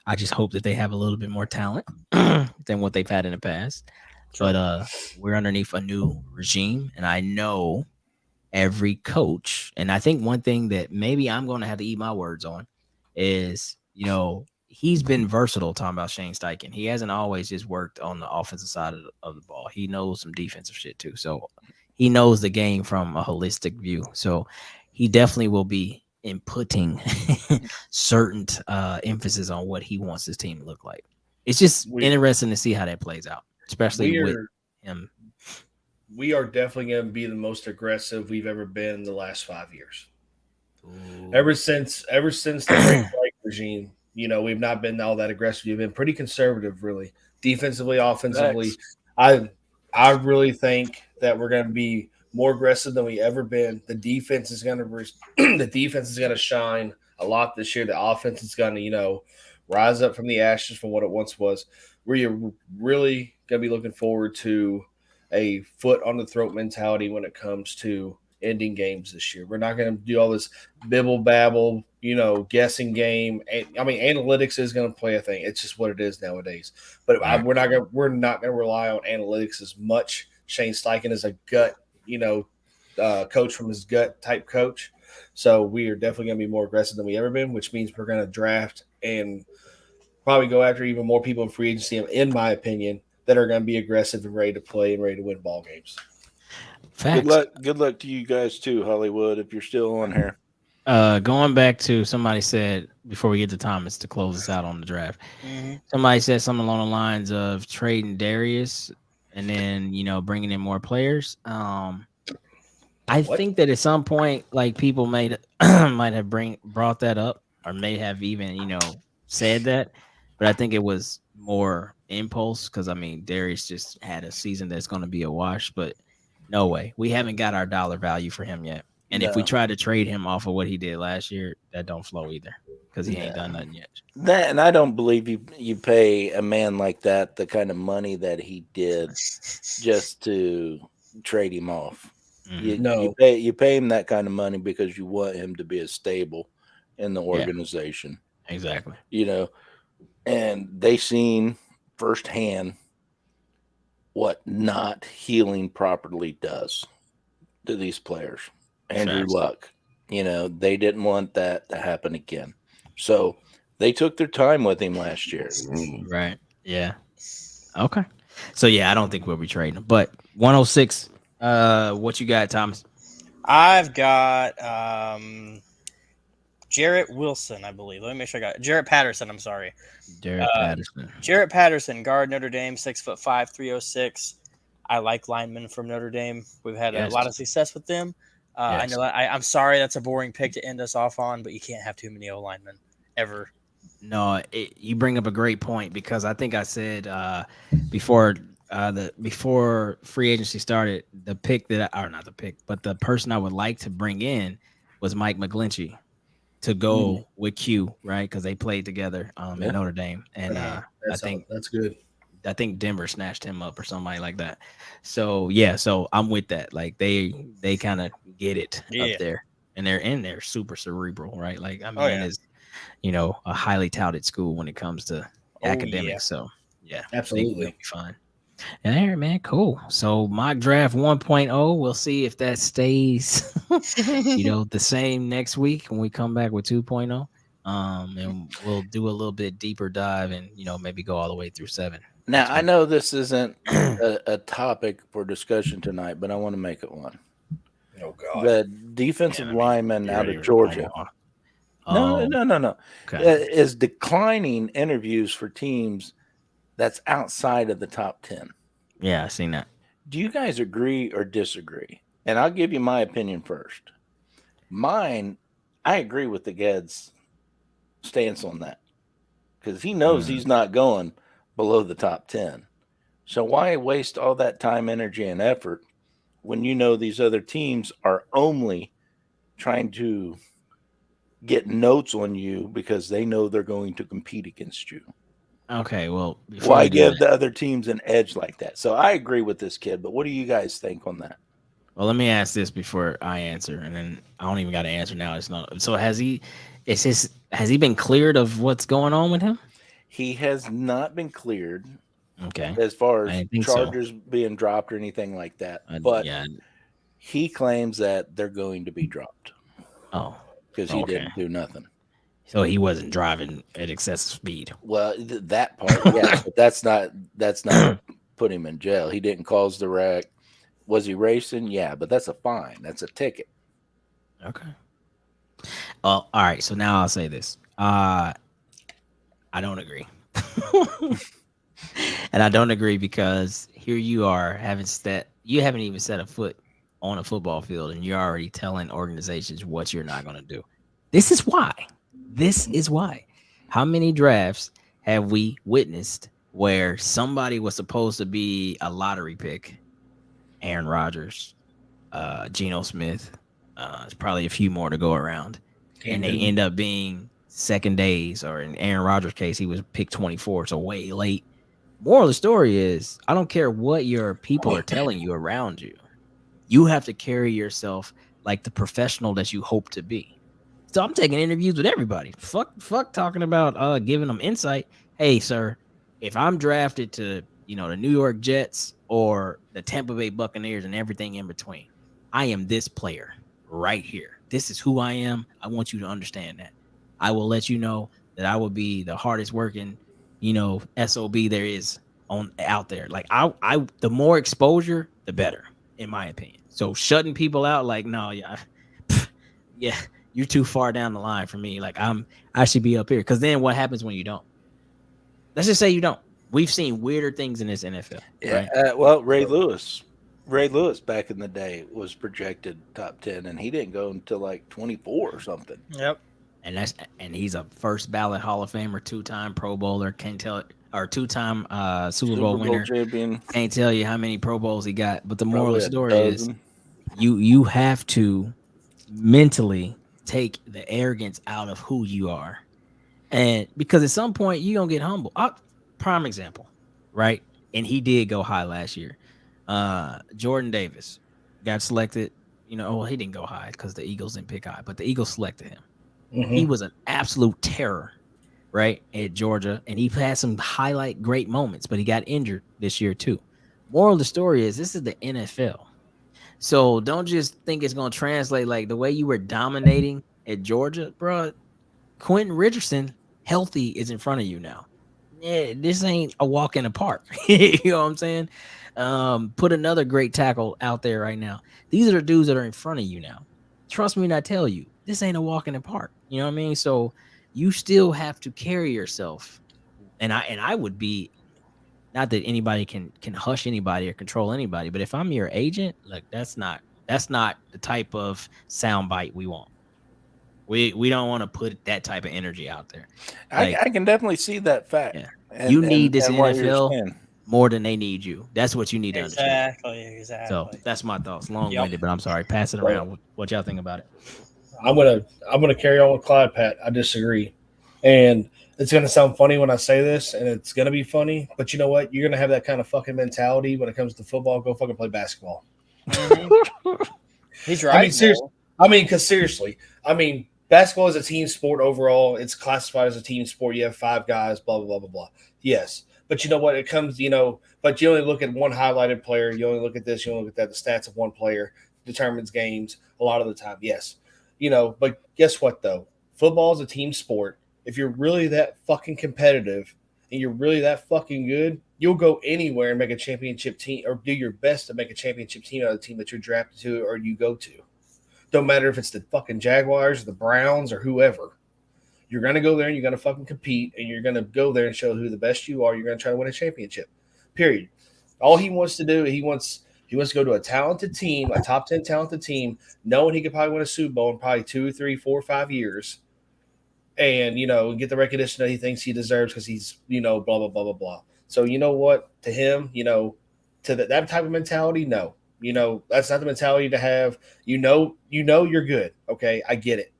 I just hope that they have a little bit more talent than what they've had in the past. But we're underneath a new regime, and I know every coach. And I think one thing that maybe I'm going to have to eat my words on is, he's been versatile talking about Shane Steichen. He hasn't always just worked on the offensive side of the ball. He knows some defensive shit too. So he knows the game from a holistic view. So he definitely will be inputting certain emphasis on what he wants his team to look like. It's just interesting to see how that plays out, especially with him. We are definitely going to be the most aggressive we've ever been in the last 5 years. Ooh. Ever since the Frank Reich regime, we've not been all that aggressive. We've been pretty conservative, really, defensively, offensively. I really think that we're going to be more aggressive than we ever been. The defense is going to shine a lot this year. The offense is going to rise up from the ashes from what it once was. We're really going to be looking forward to a foot on the throat mentality when it comes to ending games this year. We're not going to do all this bibble babble, guessing game. I mean, analytics is going to play a thing. It's just what it is nowadays. But we're not going to rely on analytics as much. Shane Steichen is a gut, coach from his gut type coach. So we are definitely going to be more aggressive than we ever been, which means we're going to draft and probably go after even more people in free agency, in my opinion, that are going to be aggressive and ready to play and ready to win ball games. Facts. Good luck to you guys too, Hollywood, if you're still on here. Going back to somebody said before we get to Thomas to close us out on the draft. Mm-hmm. Somebody said something along the lines of trading Darius and then bringing in more players. I think that at some point, like people might have brought that up or may have even said that, but I think it was more impulse because Darius just had a season that's going to be a wash, but no way. We haven't got our dollar value for him yet. And if we try to trade him off of what he did last year, that don't flow either because he ain't done nothing yet. That, and I don't believe you pay a man like that the kind of money that he did just to trade him off. Mm-hmm. You pay him that kind of money because you want him to be as stable in the organization. Exactly. And they seen firsthand what not healing properly does to these players. Andrew Facts. Luck, they didn't want that to happen again. So they took their time with him last year. Right. Yeah. Okay. So yeah, I don't think we'll be trading him. But 106, what you got, Thomas? I've got Jarrett Wilson, I believe. Let me make sure I got Jarrett Patterson. I'm sorry. Derek Patterson. Jarrett Patterson, guard, Notre Dame, 6'5", 306. I like linemen from Notre Dame. We've had a lot of success with them. I know I'm sorry that's a boring pick to end us off on, but you can't have too many O linemen ever. No, you bring up a great point, because I think I said before free agency started, the pick not the pick, but the person I would like to bring in was Mike McGlinchey to go with Q, right? Because they played together at Notre Dame, and I think that's good. I think Denver snatched him up or somebody like that. So yeah, so I'm with that. Like they kind of get it up there, and they're super cerebral, right? Like I mean, is a highly touted school when it comes to academics. So yeah, absolutely, they'll be fine. All right, man, cool. So mock draft 1.0. We'll see if that stays, the same next week when we come back with 2.0. And we'll do a little bit deeper dive and maybe go all the way through 7. Now I know this isn't a topic for discussion tonight, but I want to make it one. Oh God, the defensive lineman out of Georgia. No. Okay. Is declining interviews for teams that's outside of the top 10. Yeah, I've seen that. Do you guys agree or disagree? And I'll give you my opinion first. Mine, I agree with the Ged's stance on that, because he knows he's not going below the top 10. So why waste all that time, energy, and effort when these other teams are only trying to get notes on you because they know they're going to compete against you? Okay, well, why give the other teams an edge like that? So I agree with this kid, but what do you guys think on that? Well, let me ask this before I answer, and then I don't even got to answer now. It's not. So has he been cleared of what's going on with him? He has not been cleared. Okay. As far as charges being dropped or anything like that, but he claims that they're going to be dropped. Oh, because he didn't do nothing. So he wasn't driving at excessive speed. Well, that part, yeah, but that's not what put him in jail. He didn't cause the wreck. Was he racing? Yeah, but that's a fine. That's a ticket. Okay. All right. So now I'll say this. I don't agree. And I don't agree because here you are you haven't even set a foot on a football field, and you're already telling organizations what you're not going to do. This is why. How many drafts have we witnessed where somebody was supposed to be a lottery pick? Aaron Rodgers, Geno Smith, there's probably a few more to go around. And they end up being second days, or in Aaron Rodgers' case, he was picked 24, so way late. Moral of the story is, I don't care what your people are telling you around you. You have to carry yourself like the professional that you hope to be. So I'm taking interviews with everybody. Fuck talking about giving them insight. Hey, sir, if I'm drafted to, the New York Jets or the Tampa Bay Buccaneers and everything in between, I am this player right here. This is who I am. I want you to understand that. I will let you know that I will be the hardest working, SOB there is out there. Like I the more exposure, the better, in my opinion. So shutting people out, like, no, yeah, you're too far down the line for me. Like I should be up here. Because then what happens when you don't? Let's just say you don't. We've seen weirder things in this NFL. Yeah. Right? Well, Ray Lewis back in the day was projected top 10, and he didn't go until like 24 or something. Yep. And he's a first ballot Hall of Famer, 2-time Pro Bowler, or 2-time Super Bowl winner. Champion. Can't tell you how many Pro Bowls he got. But the moral of the story is you have to mentally take the arrogance out of who you are. And because at some point you're gonna get humble. Prime example, right? And he did go high last year. Jordan Davis got selected. He didn't go high because the Eagles didn't pick high, but the Eagles selected him. Mm-hmm. He was an absolute terror right, at Georgia, and he had some highlight great moments, but he got injured this year too. Moral of the story is this is the NFL. So don't just think it's going to translate like the way you were dominating at Georgia, bro. Quentin Richardson, healthy, is in front of you now. Yeah, this ain't a walk in the park. You know what I'm saying? Put another great tackle out there right now. These are the dudes that are in front of you now. Trust me when I tell you, this ain't a walk in the park. You know what I mean? So you still have to carry yourself. And I would be, not that anybody can hush anybody or control anybody, but if I'm your agent, look, that's not the type of soundbite we want. We don't want to put that type of energy out there. Like, I can definitely see that fact. yeah. And, You need this what you're NFL saying. more than they need you. That's what you need to understand. Exactly. So that's my thoughts. Long-winded, but I'm sorry. Pass it Right. around. What y'all think about it? I'm gonna carry on with Clyde, Pat. I disagree, and it's gonna sound funny when I say this, and it's gonna be funny. But you know what? You're gonna have that kind of fucking mentality when it comes to football. Go fucking play basketball. He's right. I mean, seriously. Because seriously, basketball is a team sport overall. It's classified as a team sport. You have 5 guys. Blah blah blah blah blah. Yes, but you know what? It comes. But you only look at one highlighted player. You only look at this. You only look at that. The stats of one player determines games a lot of the time. Yes. But guess what, though? Football is a team sport. If you're really that fucking competitive and you're really that fucking good, you'll go anywhere and make a championship team or do your best to make a championship team out of the team that you're drafted to or you go to. Don't matter if it's the fucking Jaguars or the Browns or whoever. You're going to go there and you're going to fucking compete and you're going to go there and show who the best you are. You're going to try to win a championship, period. All he wants to do, he wants to go to a talented team, a top 10 talented team, knowing he could probably win a Super Bowl in probably 2, 3, 4, 5 years, and get the recognition that he thinks he deserves because he's blah blah blah blah blah. So you know what? To him, to that type of mentality, no, that's not the mentality to have. You're good. Okay, I get it.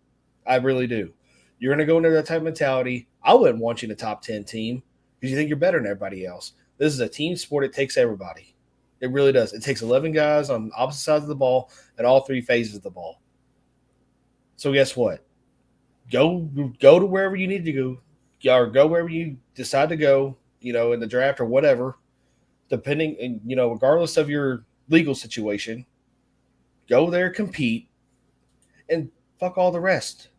I really do. You're gonna go into that type of mentality. I wouldn't want you in a top 10 team because you think you're better than everybody else. This is a team sport. It takes everybody. It really does. It takes 11 guys on opposite sides of the ball and all 3 phases of the ball. So guess what? Go to wherever you need to go, or go wherever you decide to go, in the draft or whatever, depending, regardless of your legal situation, go there, compete, and fuck all the rest.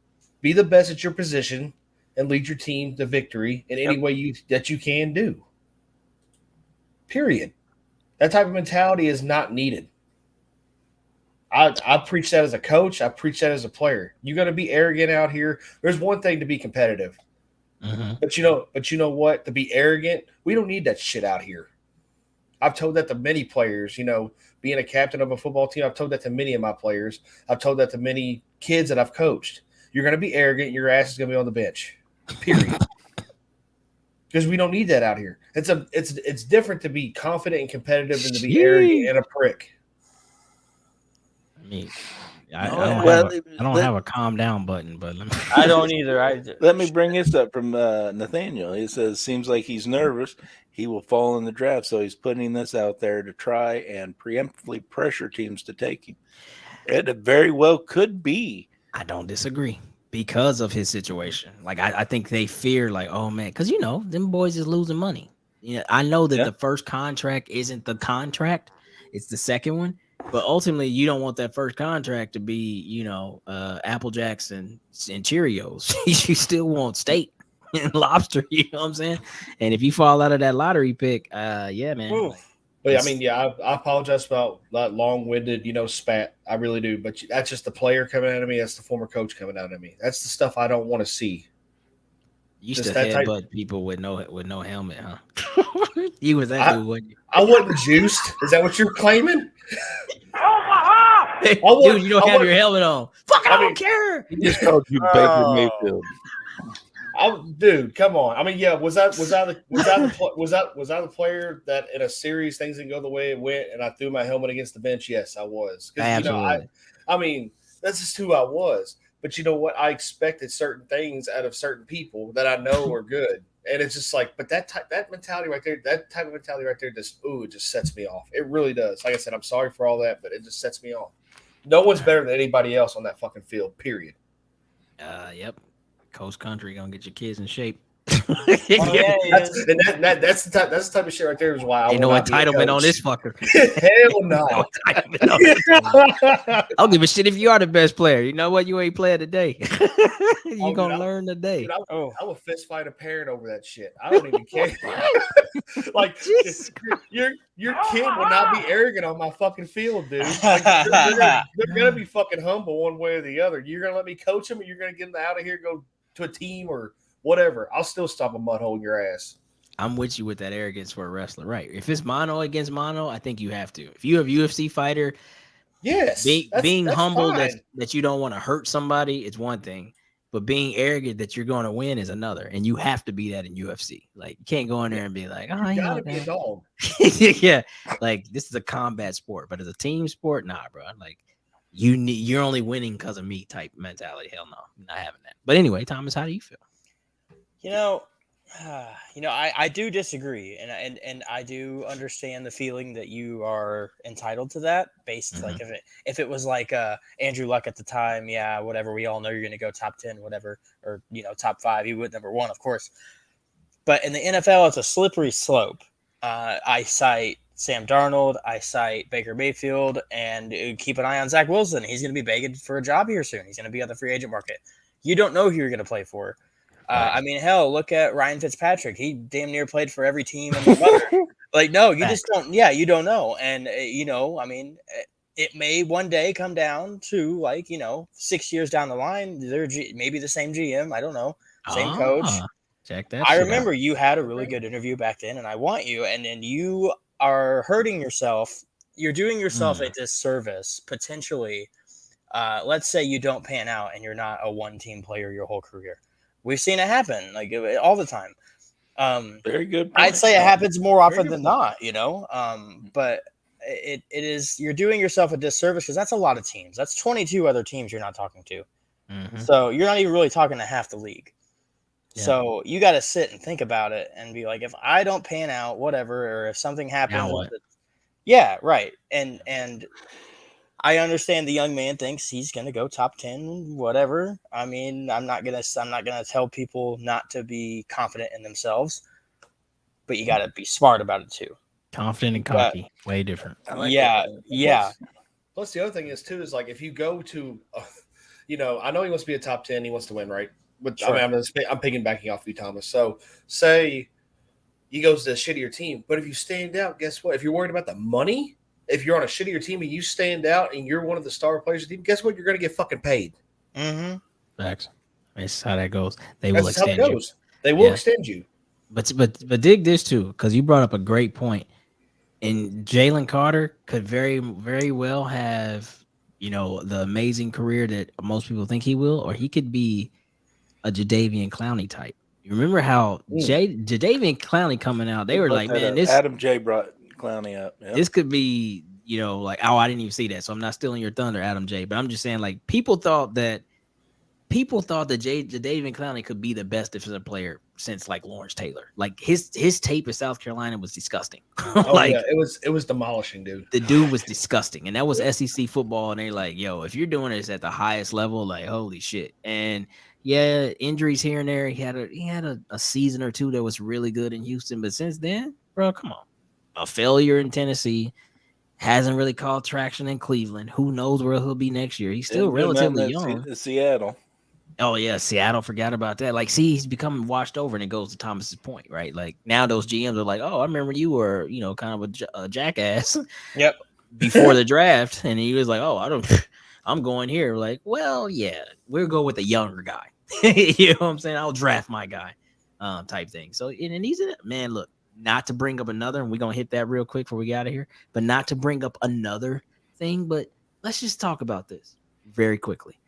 Be the best at your position and lead your team to victory in any way that you can do. Period. That type of mentality is not needed. I preach that as a coach. I preach that as a player. You're going to be arrogant out here. There's one thing to be competitive. But you know what? To be arrogant, we don't need that shit out here. I've told that to many players, being a captain of a football team. I've told that to many of my players. I've told that to many kids that I've coached. You're going to be arrogant. Your ass is going to be on the bench, period. Because we don't need that out here. It's different to be confident and competitive than to be arrogant and a prick. I don't have a calm down button, but I don't either. Let me bring this up from Nathaniel. He says, seems like he's nervous. He will fall in the draft, so he's putting this out there to try and preemptively pressure teams to take him. It very well could be. I don't disagree because of his situation. Like, I think they fear, like, oh, man, because, them boys is losing money. I know that the first contract isn't the contract. It's the second one. But ultimately, you don't want that first contract to be, Apple Jacks and Cheerios. You still want steak and lobster, you know what I'm saying? And if you fall out of that lottery pick, yeah, man. But I apologize about that long-winded, spat. I really do. But that's just the player coming out of me. That's the former coach coming out of me. That's the stuff I don't want to see. You used to headbutt people with no helmet, huh? You was that dude, wasn't you? I wasn't juiced. Is that what you're claiming? Hey, dude, you don't have your helmet on. Fuck, I don't care. He just called you Baker Mayfield. Dude, come on. Was I the player that in a series things didn't go the way it went and I threw my helmet against the bench? Yes, I was. Absolutely. That's just who I was. But you know what? I expected certain things out of certain people that I know are good. And it's just like, but that mentality right there, that type of mentality right there, it just sets me off. It really does. Like I said, I'm sorry for all that, but it just sets me off. No one's better than anybody else on that fucking field, period. Yep. Coast Country gonna get your kids in shape. Yeah, he is. That's the type of shit right there is why I Ain't will no not be a entitlement on coach. this fucker. Hell no. No entitlement on this one. I don't give a shit if you are the best player. You know what? You ain't playing today. You dude, gonna learn today. Dude, Oh. I will fist fight a parent over that shit. I don't even care. Like Jesus your kid will not be arrogant on my fucking field, dude. Like, they're gonna be fucking humble one way or the other. You're gonna let me coach them, or you're gonna get them out of here, go to a team or whatever. I'll still stop a mud hole in your ass. I'm with you with that arrogance for a wrestler, right? If it's mono against mono, I think you have to. If you have UFC fighter, Yes, being that's humble fine. that you don't want to hurt somebody is one thing, but being arrogant that you're going to win is another, and you have to be that in UFC. Like you can't go in there and be like, "Oh, You you gotta know, be a dog. yeah." Like this is a combat sport, but as a team sport, nah, bro. Like you're only winning because of me type mentality. Hell no, I'm not having that. But anyway, Thomas, how do you feel? I do disagree, and I do understand the feeling that you are entitled to that. Based like if it was like Andrew Luck at the time, yeah, whatever. We all know you're going to go top 10, whatever, or top 5. You would number 1, of course. But in the NFL, it's a slippery slope. I cite Sam Darnold, I cite Baker Mayfield, and keep an eye on Zach Wilson. He's going to be begging for a job here soon. He's going to be on the free agent market. You don't know who you're going to play for. I mean, hell, look at Ryan Fitzpatrick. He damn near played for every team in the mother. Like, no, you just don't. Yeah, you don't know. And, I mean, it may one day come down to 6 years down the line, they're maybe the same GM. I don't know. Same coach. Check that. I remember you had a really good interview back then, and I want you. And then you are hurting yourself. You're doing yourself a disservice, potentially. Let's say you don't pan out and you're not a one-team player your whole career. We've seen it happen all the time. Very good point. I'd say it happens more often than not, but it is, you're doing yourself a disservice because that's a lot of teams. That's 22 other teams you're not talking to. So you're not even really talking to half the league. Yeah. So you got to sit and think about it and be like, if I don't pan out, whatever, or if something happens, yeah, right. And I understand the young man thinks he's going to go top 10, whatever. I mean, I'm not going to tell people not to be confident in themselves, but you got to be smart about it too. Confident and cocky, way different. Yeah. Plus the other thing is too, is like, if you go to, I know he wants to be a top 10, he wants to win, right? But sure. I mean, I'm piggybacking off you, Thomas. So say he goes to a shittier team, but if you stand out, guess what? If you're worried about the money, if you're on a shittier team and you stand out and you're one of the star players of the team, guess what? You're going to get fucking paid. Facts. That's how that goes. They will extend you. They will extend you. But dig this too, because you brought up a great point. And Jalen Carter could very, very well have, the amazing career that most people think he will, or he could be a Jadeveon Clowney type. You remember how Jadeveon Clowney coming out? They were like, man, this Adam J brought Clowney up. Yep. This could be, I didn't even see that. So I'm not stealing your thunder, Adam J. But I'm just saying, like, people thought that Jadeveon Clowney could be the best defensive player since like Lawrence Taylor. Like his tape in South Carolina was disgusting. It was demolishing, dude. The dude was disgusting, and that was SEC football. And they're like, yo, if you're doing this at the highest level, like, holy shit. And yeah, injuries here and there. He had a season or two that was really good in Houston, but since then, bro, come on. A failure in Tennessee, hasn't really caught traction in Cleveland. Who knows where he'll be next year? He's still relatively young. Seattle. Oh yeah, Seattle. Forgot about that. Like, see, he's becoming washed over, and it goes to Thomas's point, right? Like now, those GMs are like, "Oh, I remember you were, kind of a jackass." Yep. Before the draft, and he was like, "Oh, I'm going here." Like, well, yeah, we'll go with a younger guy. You know what I'm saying? I'll draft my guy, type thing. So, and he's man. Look, not to bring up another, and we're gonna hit that real quick before we get out of here. But not to bring up another thing, but let's just talk about this very quickly.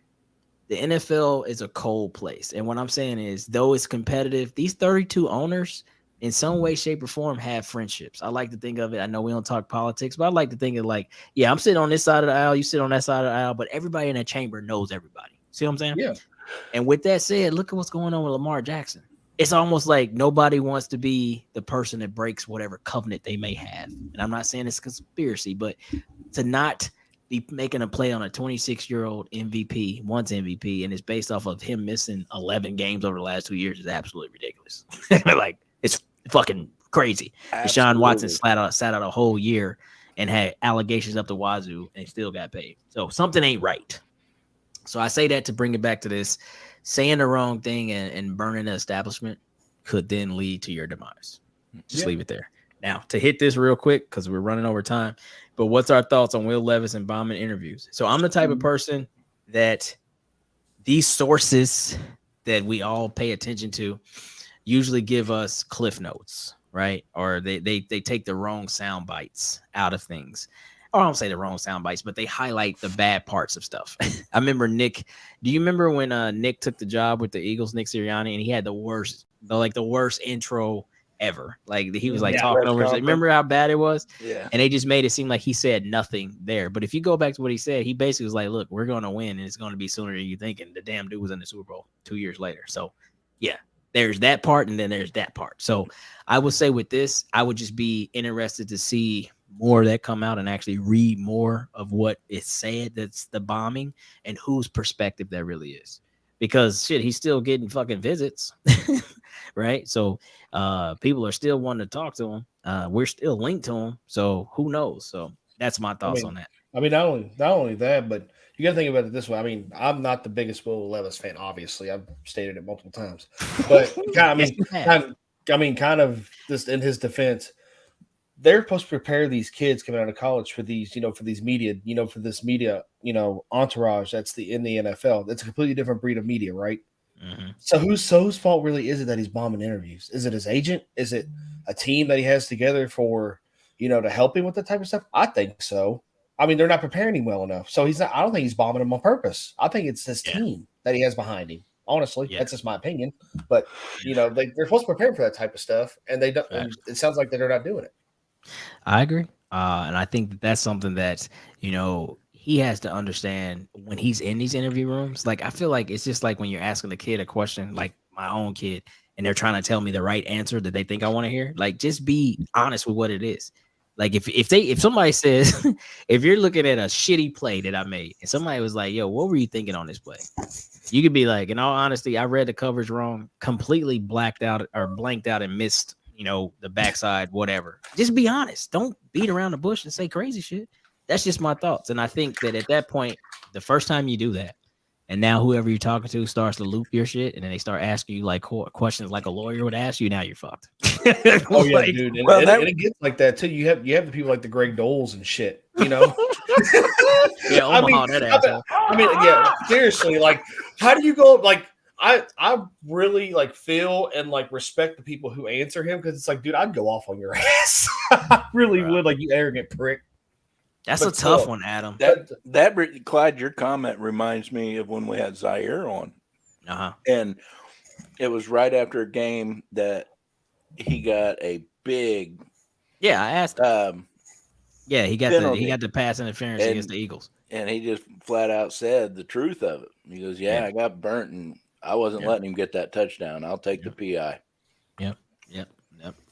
The NFL is a cold place. And what I'm saying is, though it's competitive, these 32 owners in some way, shape, or form have friendships. I like to think of it. I know we don't talk politics, but I like to think of like, yeah, I'm sitting on this side of the aisle, you sit on that side of the aisle, but everybody in that chamber knows everybody. See what I'm saying? Yeah. And with that said, look at what's going on with Lamar Jackson. It's almost like nobody wants to be the person that breaks whatever covenant they may have. And I'm not saying it's a conspiracy, but to not be making a play on a 26-year-old MVP, once MVP, and it's based off of him missing 11 games over the last 2 years is absolutely ridiculous. Like, it's fucking crazy. Deshaun Watson sat out a whole year and had allegations up the wazoo and still got paid. So something ain't right. So I say that to bring it back to this. Saying the wrong thing and burning the establishment could then lead to your demise. Just leave it there. Now, to hit this real quick, because we're running over time, but what's our thoughts on Will Levis and Bauman interviews? So I'm the type of person that these sources that we all pay attention to usually give us cliff notes, right? Or they take the wrong sound bites out of things. Or I don't say the wrong sound bites, but they highlight the bad parts of stuff. I remember Nick. Do you remember when Nick took the job with the Eagles, Nick Sirianni, and he had the worst intro ever? Like he was like talking over. Remember how bad it was? Yeah. And they just made it seem like he said nothing there. But if you go back to what he said, he basically was like, "Look, we're going to win, and it's going to be sooner than you think." And the damn dude was in the Super Bowl 2 years later. So, yeah, there's that part, and then there's that part. So I would say with this, I would just be interested to see more that come out and actually read more of what is said that's the bombing and whose perspective that really is. Because shit, he's still getting fucking visits, right? So people are still wanting to talk to him. We're still linked to him. So who knows? So that's my thoughts on that. I mean, not only that, but you got to think about it this way. I mean, I'm not the biggest Will Levis fan, obviously. I've stated it multiple times. But kind of just in his defense, they're supposed to prepare these kids coming out of college for these, for these media, for this media, entourage that's in the NFL. It's a completely different breed of media, right? Mm-hmm. So whose fault really is it that he's bombing interviews? Is it his agent? Is it a team that he has together for, to help him with that type of stuff? I think so. I mean, they're not preparing him well enough. So he's not. I don't think he's bombing him on purpose. I think it's his team that he has behind him. Honestly, that's just my opinion. But they're supposed to prepare for that type of stuff, and they don't. And it sounds like they're not doing it. I agree. And I think that's something that, he has to understand when he's in these interview rooms. Like, I feel like it's just like when you're asking the kid a question, like my own kid, and they're trying to tell me the right answer that they think I want to hear. Like, just be honest with what it is. Like, if somebody says, if you're looking at a shitty play that I made and somebody was like, yo, what were you thinking on this play? You could be like, in all honesty, I read the coverage wrong, completely blanked out and missed the backside, whatever. Just be honest. Don't beat around the bush and say crazy shit. That's just my thoughts. And I think that at that point, the first time you do that, and now whoever you're talking to starts to loop your shit, and then they start asking you like questions like a lawyer would ask you, now you're fucked. Oh yeah, dude. And it gets like that too. You have the people like the Greg Doles and shit. Yeah, Omaha, that asshole. I mean, yeah, seriously. Like, how do you go? Like, I really feel and respect the people who answer him, because it's like, dude, I'd go off on your ass. I really would, you arrogant prick. That's a tough one, Adam. That Clyde, your comment reminds me of when we had Zaire on, and it was right after a game that he got a big. Yeah, I asked. He got the pass interference against the Eagles, and he just flat out said the truth of it. He goes, "I got burnt, and I wasn't letting him get that touchdown. I'll take the PI." Yep.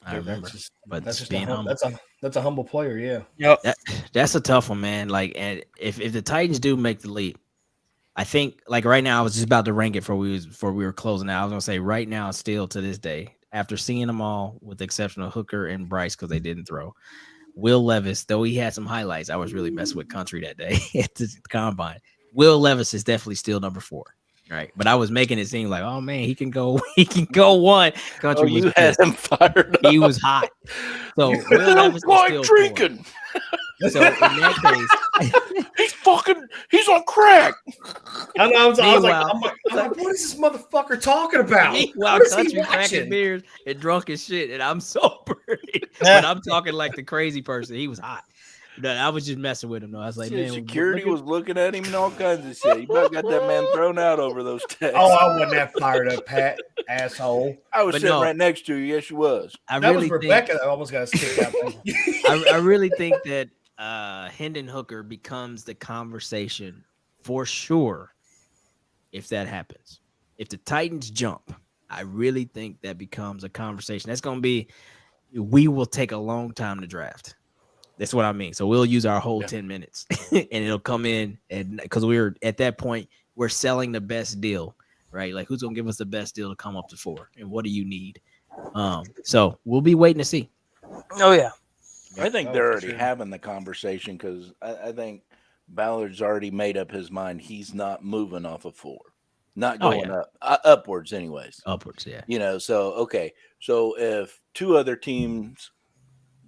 I remember. That's a humble player. Yeah. Yep. That's a tough one, man. Like, and if the Titans do make the leap, I think right now I was just about to rank it before we were closing out. I was gonna say right now, still to this day, after seeing them all, with the exception of Hooker and Bryce because they didn't throw, Will Levis, though he had some highlights, I was really messing with Country that day at the combine. Will Levis is definitely still number 4. Right, but I was making it seem like, oh man, he can go one. Country, you had him fired. He was hot. So Will Levis is still drinking. So in that case, he's on crack. I know. I was like, what is this motherfucker talking about? Meanwhile, Country cracking beers and drunk as shit, and I'm sober. But I'm talking like the crazy person. He was hot. I was just messing with him though. I was like, man, security was looking at him and all kinds of shit. You about got that man thrown out over those texts. Oh, I wasn't that fired up, Pat, asshole. I was sitting right next to you. Yes, you was. That was Rebecca that almost got kicked out. I really think that Hendon Hooker becomes the conversation for sure if that happens. If the Titans jump, I really think that becomes a conversation. That's going to be, we will take a long time to draft. That's what I mean. So we'll use our whole Yeah. 10 minutes and it'll come in, and because we're at that point, we're selling the best deal, right? Like, who's gonna give us the best deal to come up to 4, and what do you need? So we'll be waiting to see. Oh yeah. I think Oh, they're for already sure. having the conversation because I think Ballard's already made up his mind. He's not moving off of 4, not Oh, going yeah. up, upwards, anyways. Upwards, yeah. You know, so okay. So if 2 other teams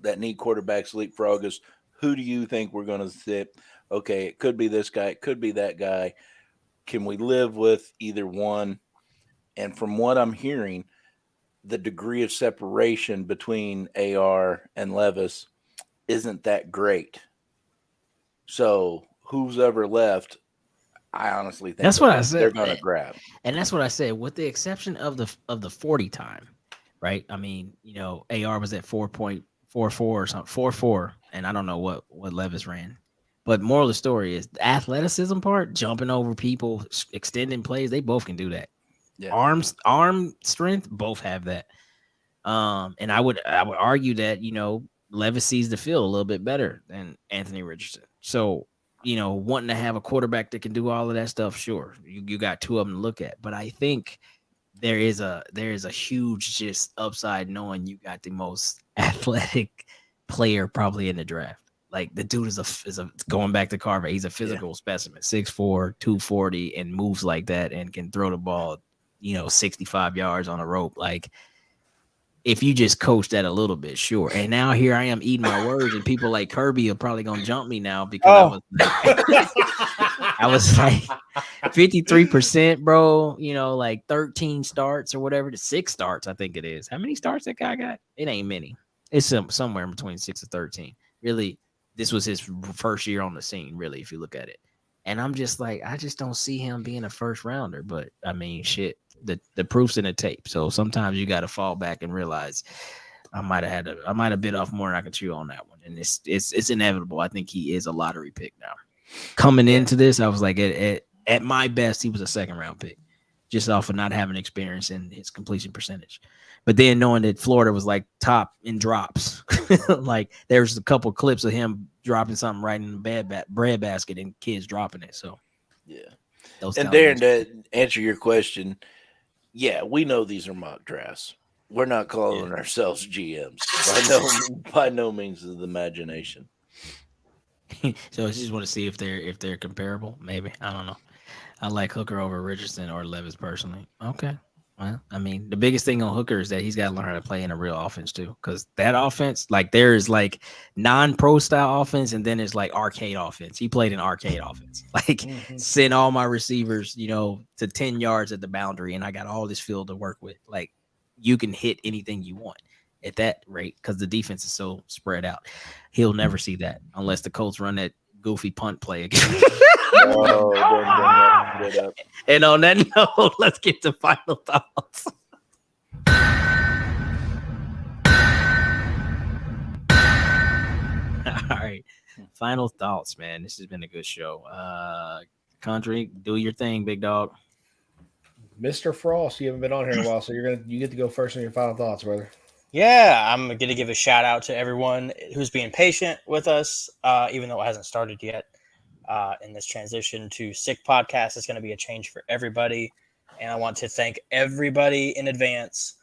that need quarterbacks leapfrog us, who do you think we're going to sit? Okay, it could be this guy, it could be that guy. Can we live with either one? And from what I'm hearing, the degree of separation between AR and Levis isn't that great. So who's ever left, I honestly think That's what I said. they're going to grab. And that's what I said, with the exception of the 40 time, right? I mean, you know, AR was at 4.44 or something, 4.4, and I don't know what Levis ran. But moral of the story is the athleticism part, jumping over people, extending plays, they both can do that. Yeah. Arm strength, both have that. And I would argue that, you know, Levis sees the field a little bit better than Anthony Richardson. So, you know, wanting to have a quarterback that can do all of that stuff, sure, you got 2 of them to look at. But I think there is a huge just upside knowing you got the most athletic player probably in the draft. Like, the dude is a going back to Carver, he's a physical specimen, 6'4", 240, and moves like that and can throw the ball, you know, 65 yards on a rope. Like, if you just coach that a little bit, sure. And now here I am eating my words, and people like Kirby are probably gonna jump me now because I was like 53%, bro. You know, like 13 starts or whatever. 6 starts, I think it is. How many starts that guy got? It ain't many. It's somewhere in between 6 and 13. Really, this was his first year on the scene, really, if you look at it. And I'm just like, I just don't see him being a first rounder. But I mean, shit, the proof's in the tape. So sometimes you got to fall back and realize I might have bit off more than I could chew on that one. And it's inevitable. I think he is a lottery pick now. Coming into this, I was like, at my best, he was a second round pick, just off of not having experience in his completion percentage. But then knowing that Florida was like top in drops, like there's a couple clips of him dropping something right in the bread basket and kids dropping it. So yeah. Those And Darren, to answer your question, yeah, we know these are mock drafts. We're not calling ourselves GMs by no means of the imagination. So I just want to see if they're comparable. Maybe, I don't know. I like Hooker over Richardson or Levis personally. Okay. Well, I mean, the biggest thing on Hooker is that he's got to learn how to play in a real offense too, because that offense, like, there's like non-pro style offense, and then it's like arcade offense. He played an arcade offense, like send all my receivers, you know, to 10 yards at the boundary, and I got all this field to work with. Like, you can hit anything you want at that rate because the defense is so spread out. He'll never see that unless the Colts run that goofy punt play again. Oh, don't bring that up. And on that note, let's get to final thoughts. All right. Final thoughts, man. This has been a good show. Country, do your thing, big dog. Mr. Frost, you haven't been on here in a while, so you get to go first on your final thoughts, brother. Yeah, I'm going to give a shout out to everyone who's being patient with us, even though it hasn't started yet. In this transition to Sick Podcast, it's going to be a change for everybody. And I want to thank everybody in advance.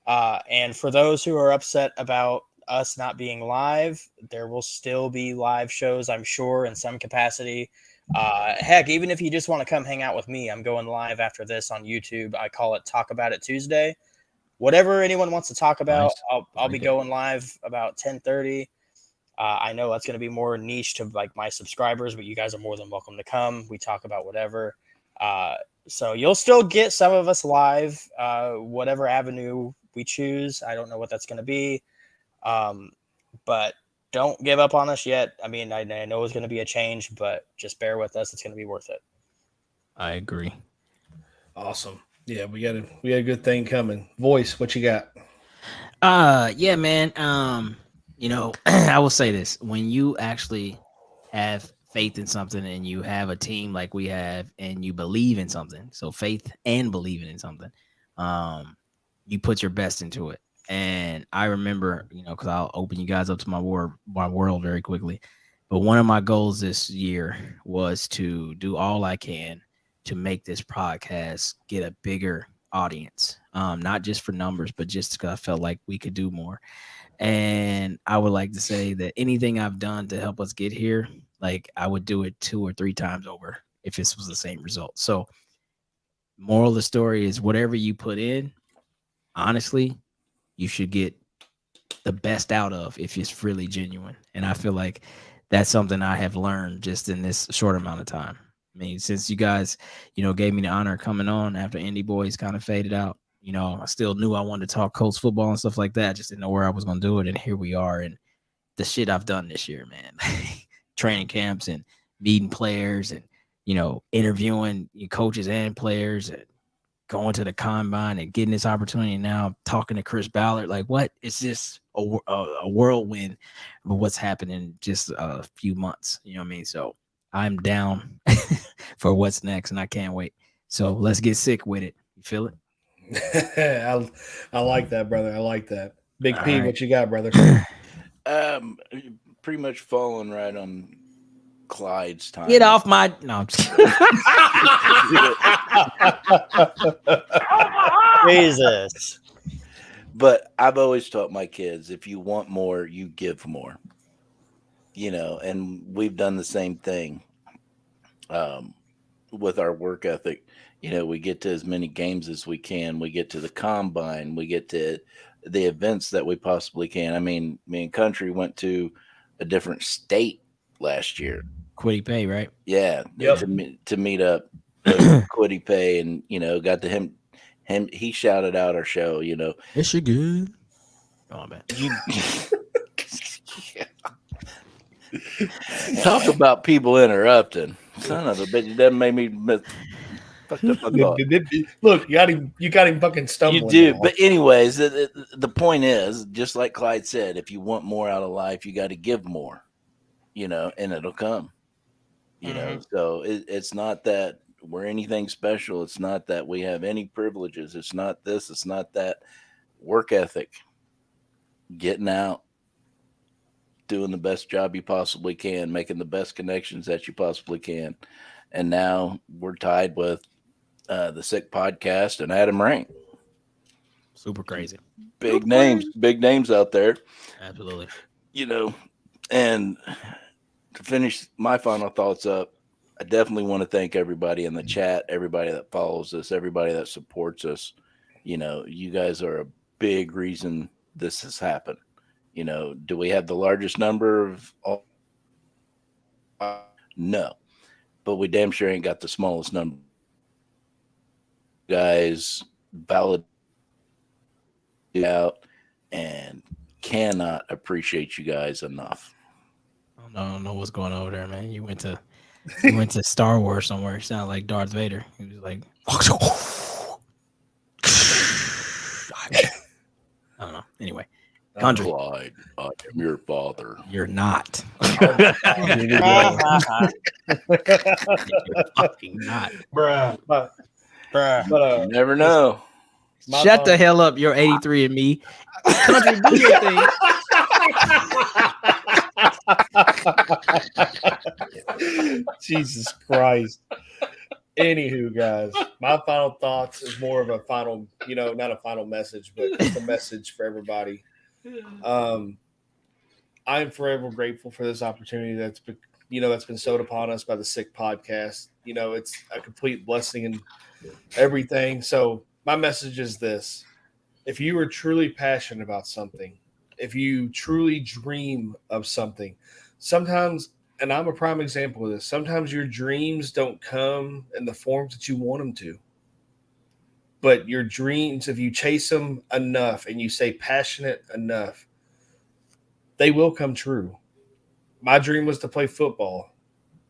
And for those who are upset about us not being live, there will still be live shows, I'm sure, in some capacity. Heck, even if you just want to come hang out with me, I'm going live after this on YouTube. I call it Talk About It Tuesday. Whatever anyone wants to talk about, Nice. I'll be going live about 10:30. I know that's going to be more niche to like my subscribers, but you guys are more than welcome to come. We talk about whatever. So you'll still get some of us live, whatever avenue we choose. I don't know what that's going to be. But don't give up on us yet. I mean, I know it's going to be a change, but just bear with us. It's going to be worth it. I agree. Awesome. Yeah, we got a good thing coming. Voice, what you got? Yeah, man. You know, I will say this: when you actually have faith in something and you have a team like we have and you believe in something, so faith and believing in something, you put your best into it. And I remember, because I'll open you guys up to my world very quickly. But one of my goals this year was to do all I can to make this podcast get a bigger audience, not just for numbers, but just because I felt like we could do more. And I would like to say that anything I've done to help us get here, like I would do it 2 or 3 times over if this was the same result. So, moral of the story is whatever you put in, honestly, you should get the best out of if it's really genuine. And I feel like that's something I have learned just in this short amount of time. I mean, since you guys, gave me the honor of coming on after Indy Boys kind of faded out, I still knew I wanted to talk Colts football and stuff like that. Just didn't know where I was going to do it. And here we are. And the shit I've done this year, man, training camps and meeting players and, interviewing coaches and players and going to the combine and getting this opportunity now, talking to Chris Ballard, like what? It's just a whirlwind of what's happening in just a few months. You know what I mean? So I'm down for what's next, and I can't wait. So let's get sick with it. You feel it? I like that, brother. I like that. Big All P, right. what you got, brother? Pretty much falling right on Clyde's time. Get off my no. I'm just Jesus. But I've always taught my kids, if you want more, you give more. And we've done the same thing with our work ethic. We get to as many games as we can. We get to the combine. We get to the events that we possibly can. I mean, me and Country went to a different state last year. Quiddy Pay, right? Yeah, Yep. to meet up, Quiddy Pay, and got to him. He shouted out our show. It's you good. Oh man. Talk about people interrupting. Son of a bitch, that made me fuck the fuck up. Look, you got him fucking stumbling. You do, now. but anyways, the point is, just like Clyde said, if you want more out of life, you got to give more, and it'll come. So it's not that we're anything special. It's not that we have any privileges. It's not this. It's not that. Work ethic, getting out, doing the best job you possibly can, making the best connections that you possibly can. And now we're tied with the Sick Podcast and Adam Rank. Super crazy. Big names out there. Absolutely. And to finish my final thoughts up, I definitely want to thank everybody in the chat, everybody that follows us, everybody that supports us. You guys are a big reason this has happened. Do we have the largest number of all? No, but we damn sure ain't got the smallest number. Guys, valid out, and cannot appreciate you guys enough. I don't know what's going on over there, man. You went to Star Wars somewhere. It sounded like Darth Vader. He was like, I don't know. Anyway, Country, Clyde, I am your father. you're not. Bruh. You're fucking not. But You never know. Shut the hell up. You're 83 and me. Country, do your thing. Jesus Christ. Anywho, guys, my final thoughts is more of a final, not a final message, but it's a message for everybody. I'm forever grateful for this opportunity that's been bestowed upon us by the Sick Podcast. It's a complete blessing and everything. So my message is this: if you are truly passionate about something, if you truly dream of something, sometimes, and I'm a prime example of this, sometimes your dreams don't come in the forms that you want them to. But your dreams, if you chase them enough and you stay passionate enough, they will come true. My dream was to play football,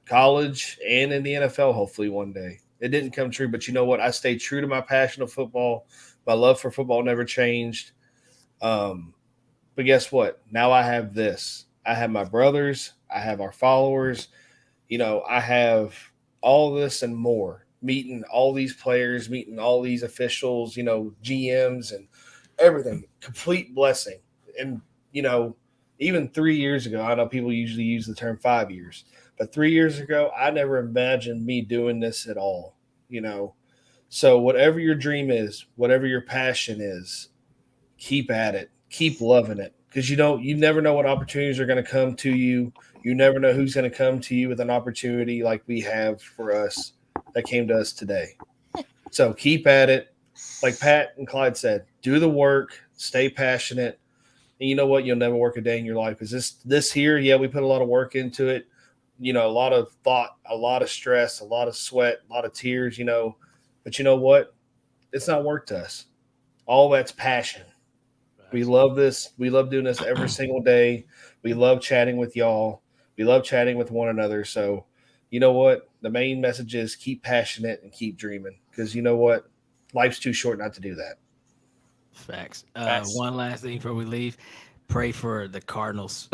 college, and in the NFL, hopefully one day. It didn't come true, but you know what? I stayed true to my passion of football. My love for football never changed. But guess what? Now I have this. I have my brothers. I have our followers. I have all this and more. Meeting all these players, meeting all these officials, GMs, and everything, complete blessing. And, even 3 years ago, I know people usually use the term 5 years, but 3 years ago, I never imagined me doing this at all, So whatever your dream is, whatever your passion is, keep at it, keep loving it, because you never know what opportunities are going to come to you. You never know who's going to come to you with an opportunity like we have for us that came to us today. So keep at it. Like Pat and Clyde said, do the work, stay passionate. And you know what? You'll never work a day in your life, because this here, yeah, we put a lot of work into it. A lot of thought, a lot of stress, a lot of sweat, a lot of tears, But you know what? It's not work to us. All that's passion. We love this. We love doing this every single day. We love chatting with y'all. We love chatting with one another. So, you know what? The main message is keep passionate and keep dreaming, because you know what? Life's too short not to do that. Facts. Facts. One last thing before we leave. Pray for the Cardinals,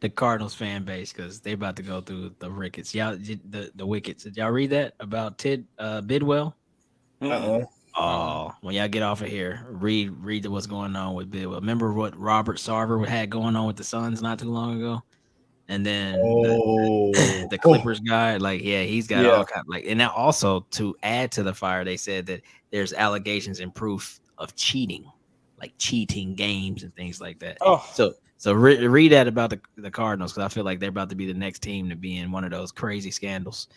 the Cardinals fan base, because they're about to go through the rickets. Y'all, the wickets. Did y'all read that about Bidwell? Uh-oh. Oh, when y'all get off of here, read what's going on with Bidwell. Remember what Robert Sarver had going on with the Suns not too long ago, and then the Clippers guy, he's got all kind and now also to add to the fire, they said that there's allegations and proof of cheating, like cheating games and things like that. Oh. So read that about the Cardinals, because I feel like they're about to be the next team to be in one of those crazy scandals.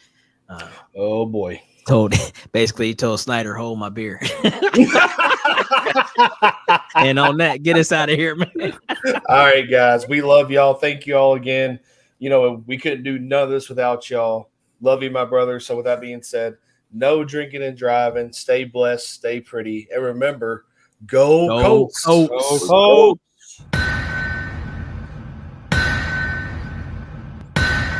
Oh boy. Basically told Snyder, hold my beer. And on that, get us out of here, man. All right, guys. We love y'all. Thank you all again. We couldn't do none of this without y'all. Love you, my brother. So with that being said, no drinking and driving. Stay blessed. Stay pretty. And remember, go Colts. Colts. Go Colts.